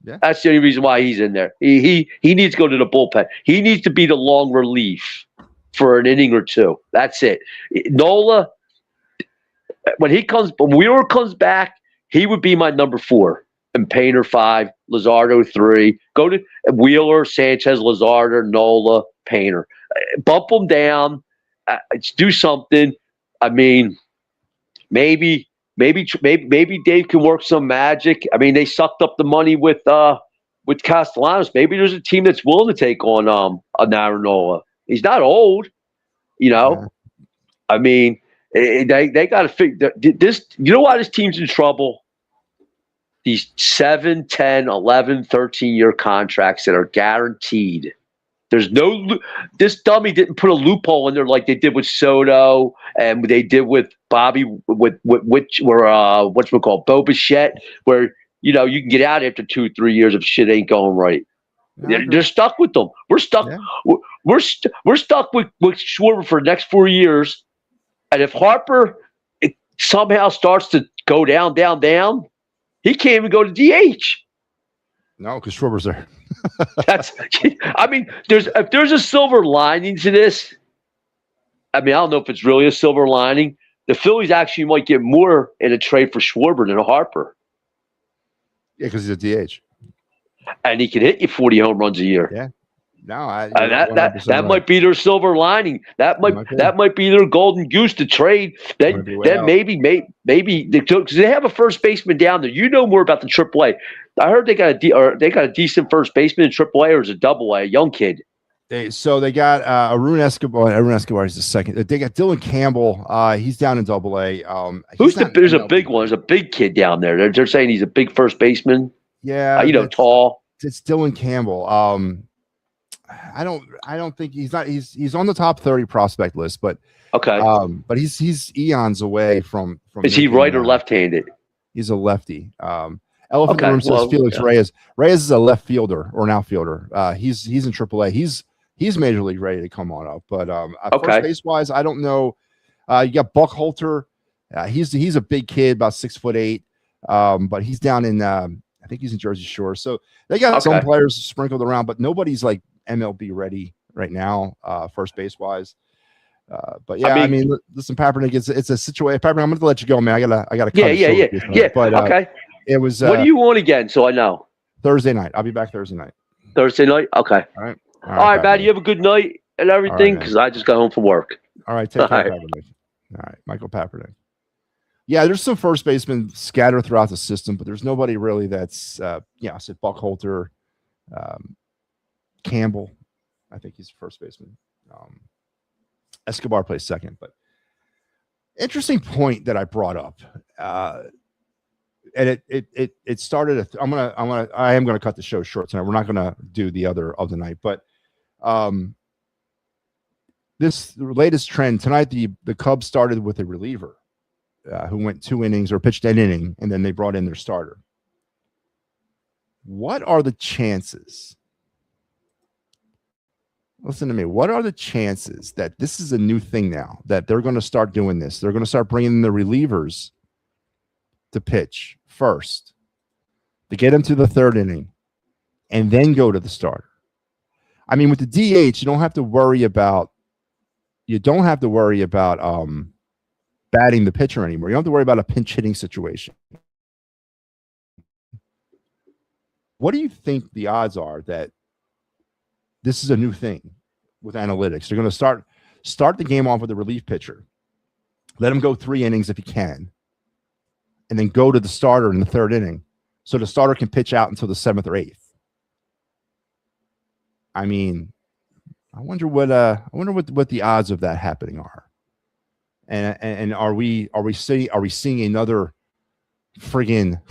Yeah. That's the only reason why he's in there. He needs to go to the bullpen. He needs to be the long relief. for an inning or two. That's it. Nola, when Wheeler comes back, he would be my number 4. And Painter 5, Luzardo 3. Go to Wheeler, Sanchez, Luzardo, Nola, Painter. Bump them down. Do something. I mean, maybe Dave can work some magic. I mean, they sucked up the money with Castellanos. Maybe there's a team that's willing to take on a Nola. He's not old, you know. Yeah. I mean, they got to figure this. You know why this team's in trouble? These 7, 10, 11, 13-year contracts that are guaranteed. There's this dummy didn't put a loophole in there like they did with Soto and they did with Bobby with Bo Bichette, where you can get out after 2-3 years if shit ain't going right. They're stuck with them. We're stuck. Yeah. We're stuck with Schwarber for the next 4 years, and if Harper somehow starts to go down, he can't even go to DH. No, because Schwarber's there. I mean, if there's a silver lining to this, I mean, I don't know if it's really a silver lining. The Phillies actually might get more in a trade for Schwarber than Harper. Yeah, because he's a DH. And he can hit you 40 home runs a year. Yeah. No, that might be their silver lining. That might be their golden goose to trade. Then maybe because they have a first baseman down there. You know more about the AAA. I heard they got a decent first baseman in AAA, or is it AA, a young kid? They got Arun Escobar. Arun Escobar is the second. They got Dylan Campbell. He's down in AA. There's a big one. There's a big kid down there. They're saying he's a big first baseman. Yeah, tall. It's Dylan Campbell. I don't think he's on the top 30 prospect list, but okay. But he's eons away from. Is he right or left-handed? He's a lefty. Elephant in the Room says Felix Reyes. Reyes is a left fielder or an outfielder. He's in AAA. He's major league ready to come on up. But first base wise, I don't know. You got Buckhalter. He's a big kid, about 6'8", but he's down in I think he's in Jersey Shore. So they got some players sprinkled around, but nobody's like MLB ready right now, first base wise. But yeah, I mean, listen, Papernick, it's a situation. Papernick, I'm going to let you go, man. I got to cut. Yeah. But okay. It was. What do you want again? So I know. Thursday night. I'll be back Thursday night. Thursday night. Okay. All right. All right, Matt. You have a good night and everything, because I just got home from work. All right. Take care, Papernick. All right, Michael Papernick. Yeah, there's some first basemen scattered throughout the system, but there's nobody really that's, I said Buckhalter, Campbell. I think he's first baseman. Escobar plays second, but interesting point that I brought up. And it started. I am gonna cut the show short tonight. We're not gonna do the other of the night, but this latest trend tonight. The Cubs started with a reliever. Who went 2 innings or pitched an inning, and then they brought in their starter. What are the chances? Listen to me. What are the chances that this is a new thing now, that they're going to start doing this? They're going to start bringing the relievers to pitch first, to get them to the 3rd inning, and then go to the starter. I mean, with the DH, you don't have to worry about batting the pitcher anymore. You don't have to worry about a pinch hitting situation. What do you think the odds are that this is a new thing with analytics? They're going to start the game off with a relief pitcher. Let him go 3 innings if he can, and then go to the starter in the 3rd inning, so the starter can pitch out until the 7th or 8th. I mean, I wonder what the odds of that happening are. And are we seeing another friggin'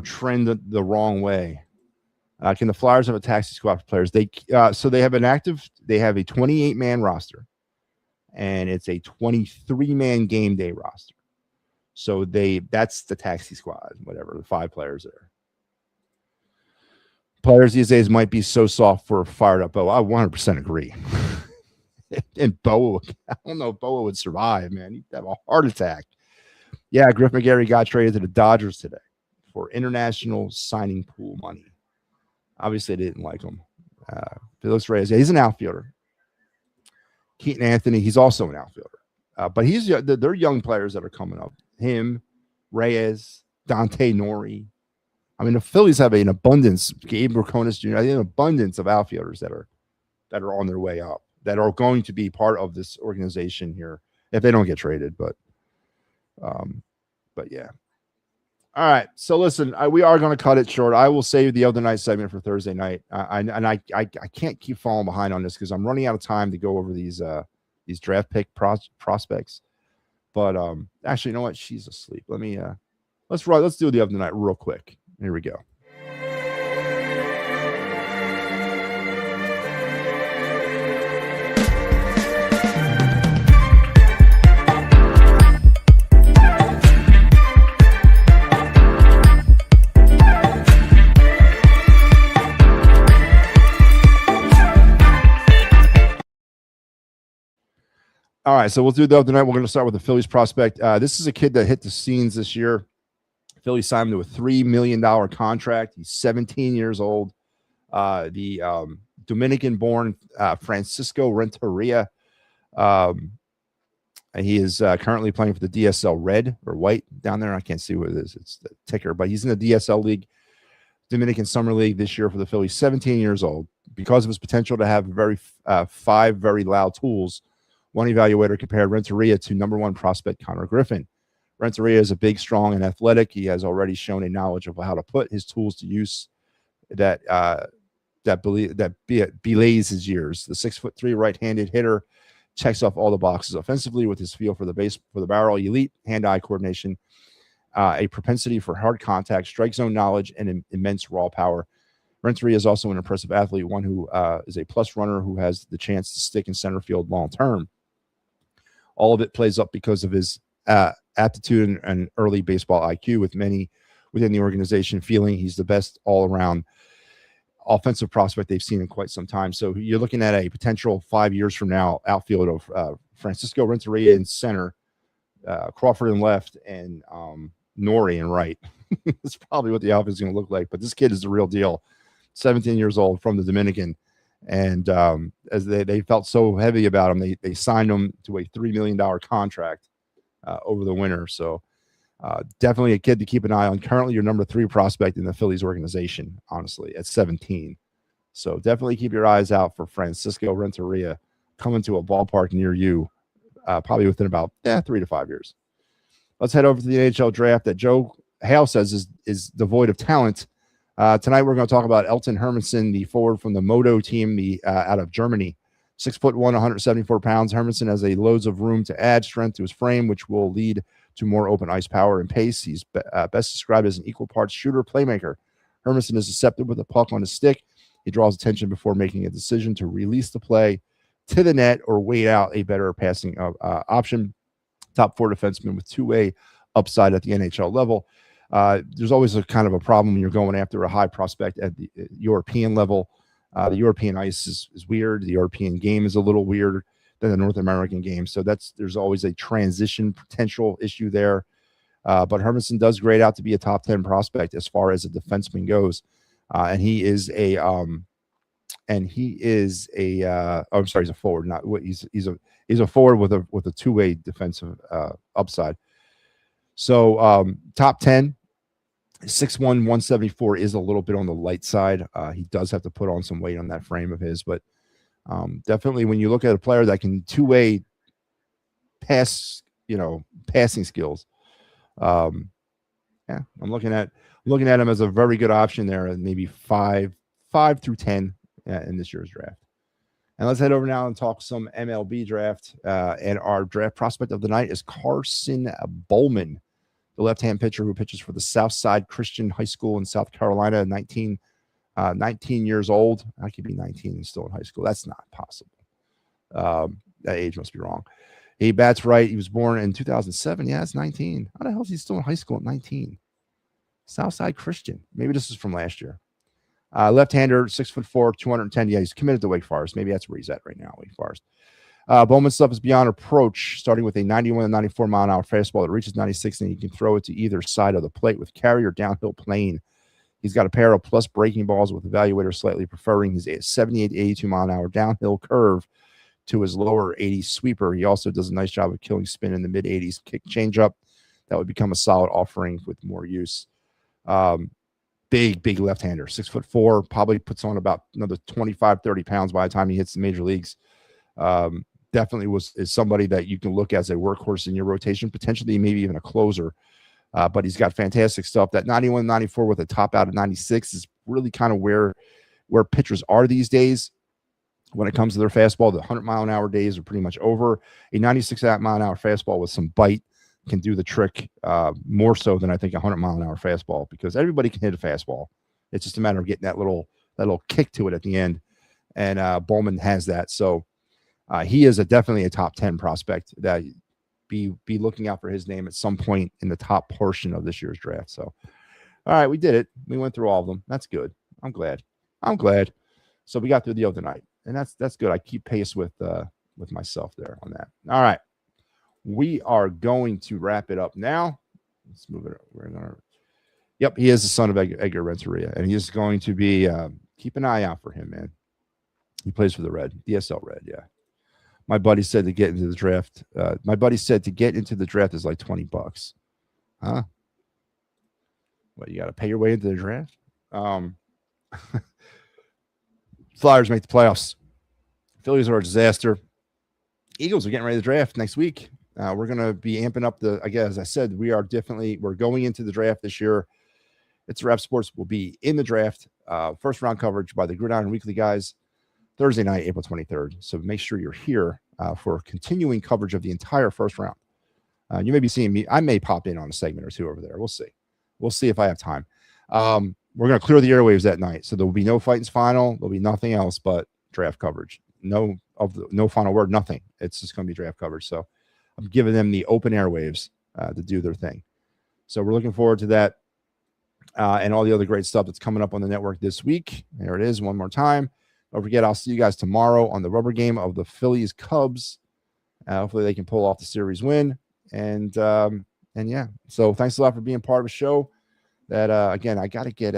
trend the wrong way? Can the Flyers have a taxi squad for players? They have a 28-man roster, and it's a 23-man game day roster. So that's the taxi squad, whatever, the 5 players there. Players these days might be so soft for fired up Bo. I 100% agree. And Bo, I don't know if Bo would survive, man. He'd have a heart attack. Yeah, Griff McGarry got traded to the Dodgers today for international signing pool money. Obviously, they didn't like him. Felix Reyes, he's an outfielder. Keaton Anthony, he's also an outfielder. But they're young players that are coming up. Him, Reyes, Dante Nori. I mean, the Phillies have an abundance. Gabe Raconis Jr. An abundance of outfielders that are on their way up, that are going to be part of this organization here if they don't get traded. But yeah. All right. So listen, we are going to cut it short. I will save the other night segment for Thursday night. I can't keep falling behind on this because I'm running out of time to go over these draft pick prospects. But actually, you know what? She's asleep. Let's do the other night real quick. Here we go. All right, so we'll do the other night. We're going to start with the Phillies prospect. This is a kid that hit the scenes this year. Phillies signed him to a $3 million contract. He's 17 years old. The Dominican-born Francisco Renteria. He is currently playing for the DSL Red or White down there. I can't see what it is. It's the ticker, but he's in the DSL League, Dominican Summer League this year for the Phillies. 17 years old. Because of his potential to have five very loud tools, one evaluator compared Renteria to number one prospect Connor Griffin. Renteria is a big, strong, and athletic. He has already shown a knowledge of how to put his tools to use that belays his years. The 6'3" right-handed hitter checks off all the boxes offensively with his feel for the barrel, elite hand-eye coordination, a propensity for hard contact, strike zone knowledge, and immense raw power. Renteria is also an impressive athlete, one who is a plus runner who has the chance to stick in center field long term. All of it plays up because of his aptitude and early baseball IQ, with many within the organization feeling he's the best all-around offensive prospect they've seen in quite some time. So you're looking at a potential 5 years from now outfield of Francisco Renteria in center, Crawford in left, and Nori in right. That's probably what the outfit is going to look like. But this kid is the real deal. 17 years old from the Dominican. And as they felt so heavy about him, they signed him to a $3 million contract over the winter. So definitely a kid to keep an eye on. Currently your number 3 prospect in the Phillies organization, honestly, at 17. So definitely keep your eyes out for Francisco Renteria coming to a ballpark near you, probably within about 3 to 5 years. Let's head over to the NHL draft that Joe Hale says is devoid of talent. Tonight we're going to talk about Elton Hermanson, the forward from the Modo team, out of Germany. 6'1", 174 pounds. Hermanson has loads of room to add strength to his frame, which will lead to more open ice power and pace. He's best described as an equal parts shooter playmaker. Hermanson is deceptive with a puck on his stick. He draws attention before making a decision to release the play to the net or wait out a better passing option. Top 4 defenseman with two-way upside at the NHL level. There's always a kind of a problem when you're going after a high prospect at the European level. The European ice is weird. The European game is a little weirder than the North American game. So there's always a transition potential issue there. But Hermanson does grade out to be a top 10 prospect as far as a defenseman goes. And he's a forward. He's a forward with a two-way defensive upside. So top 10. 6'1", 174 is a little bit on the light side. He does have to put on some weight on that frame of his, but definitely when you look at a player that can two-way pass, passing skills, I'm looking at him as a very good option there, and maybe 5 through 10 in this year's draft. And let's head over now and talk some MLB draft. And our draft prospect of the night is Carson Bowman, the left-hand pitcher who pitches for the Southside Christian High School in South Carolina, 19 years old. I could be 19 and still in high school. That's not possible. That age must be wrong. He bats right. He was born in 2007. Yeah, that's 19. How the hell is he still in high school at 19? Southside Christian. Maybe this is from last year. Left-hander, 6'4", 210. Yeah, he's committed to Wake Forest. Maybe that's where he's at right now, Wake Forest. Bowman's stuff is beyond approach, starting with a 91 to 94 mile an hour fastball that reaches 96, and he can throw it to either side of the plate with carry or downhill plane. He's got a pair of plus breaking balls with evaluators slightly preferring his 78 to 82 mile an hour downhill curve to his lower 80s sweeper. He also does a nice job of killing spin in the mid 80s kick changeup. That would become a solid offering with more use. Big left-hander, 6'4", probably puts on about another 25, 30 pounds by the time he hits the major leagues. Definitely is somebody that you can look as a workhorse in your rotation, potentially maybe even a closer. But he's got fantastic stuff. That 91, 94 with a top out of 96 is really kind of where pitchers are these days when it comes to their fastball. The 100-mile-an-hour days are pretty much over. A 96-mile-an-hour fastball with some bite can do the trick more so than I think a 100-mile-an-hour fastball, because everybody can hit a fastball. It's just a matter of getting that little kick to it at the end, and Bowman has that. So he is definitely a top 10 prospect that be looking out for his name at some point in the top portion of this year's draft. So, all right, we did it. We went through all of them. That's good. I'm glad. So we got through the other night, and that's good. I keep pace with myself there on that. All right. We are going to wrap it up now. Let's move it. Yep, he is the son of Edgar Renteria, and he is going to be keep an eye out for him, man. He plays for the Red, DSL Red, yeah. My buddy said to get into the draft. Is like $20. Huh? What, you got to pay your way into the draft? Flyers make the playoffs. Phillies are a disaster. Eagles are getting ready to draft next week. We're going to be amping up as I said, we're going into the draft this year. It's Rep Sports will be in the draft. First round coverage by the Gridiron Weekly guys, Thursday night, April 23rd. So make sure you're here for continuing coverage of the entire first round. You may be seeing me. I may pop in on a segment or two over there. We'll see. We'll see if I have time. We're going to clear the airwaves that night. So there will be no Fightins final. There'll be nothing else but draft coverage. No final word, nothing. It's just going to be draft coverage. So I'm giving them the open airwaves to do their thing. So we're looking forward to that and all the other great stuff that's coming up on the network this week. There it is one more time. Don't forget, I'll see you guys tomorrow on the rubber game of the Phillies Cubs. Hopefully they can pull off the series win. And yeah, so thanks a lot for being part of a show that, again, I got to get,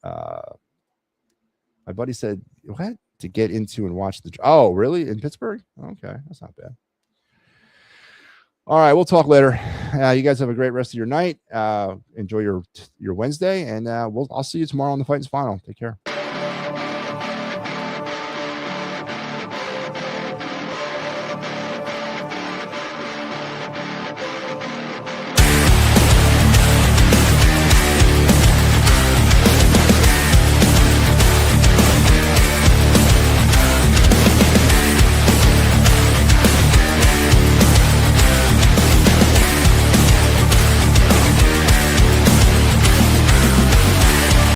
my buddy said, what? To get into and watch oh, really? In Pittsburgh? Okay. That's not bad. All right. We'll talk later. You guys have a great rest of your night. Enjoy your Wednesday, and I'll see you tomorrow on the Fightins final. Take care.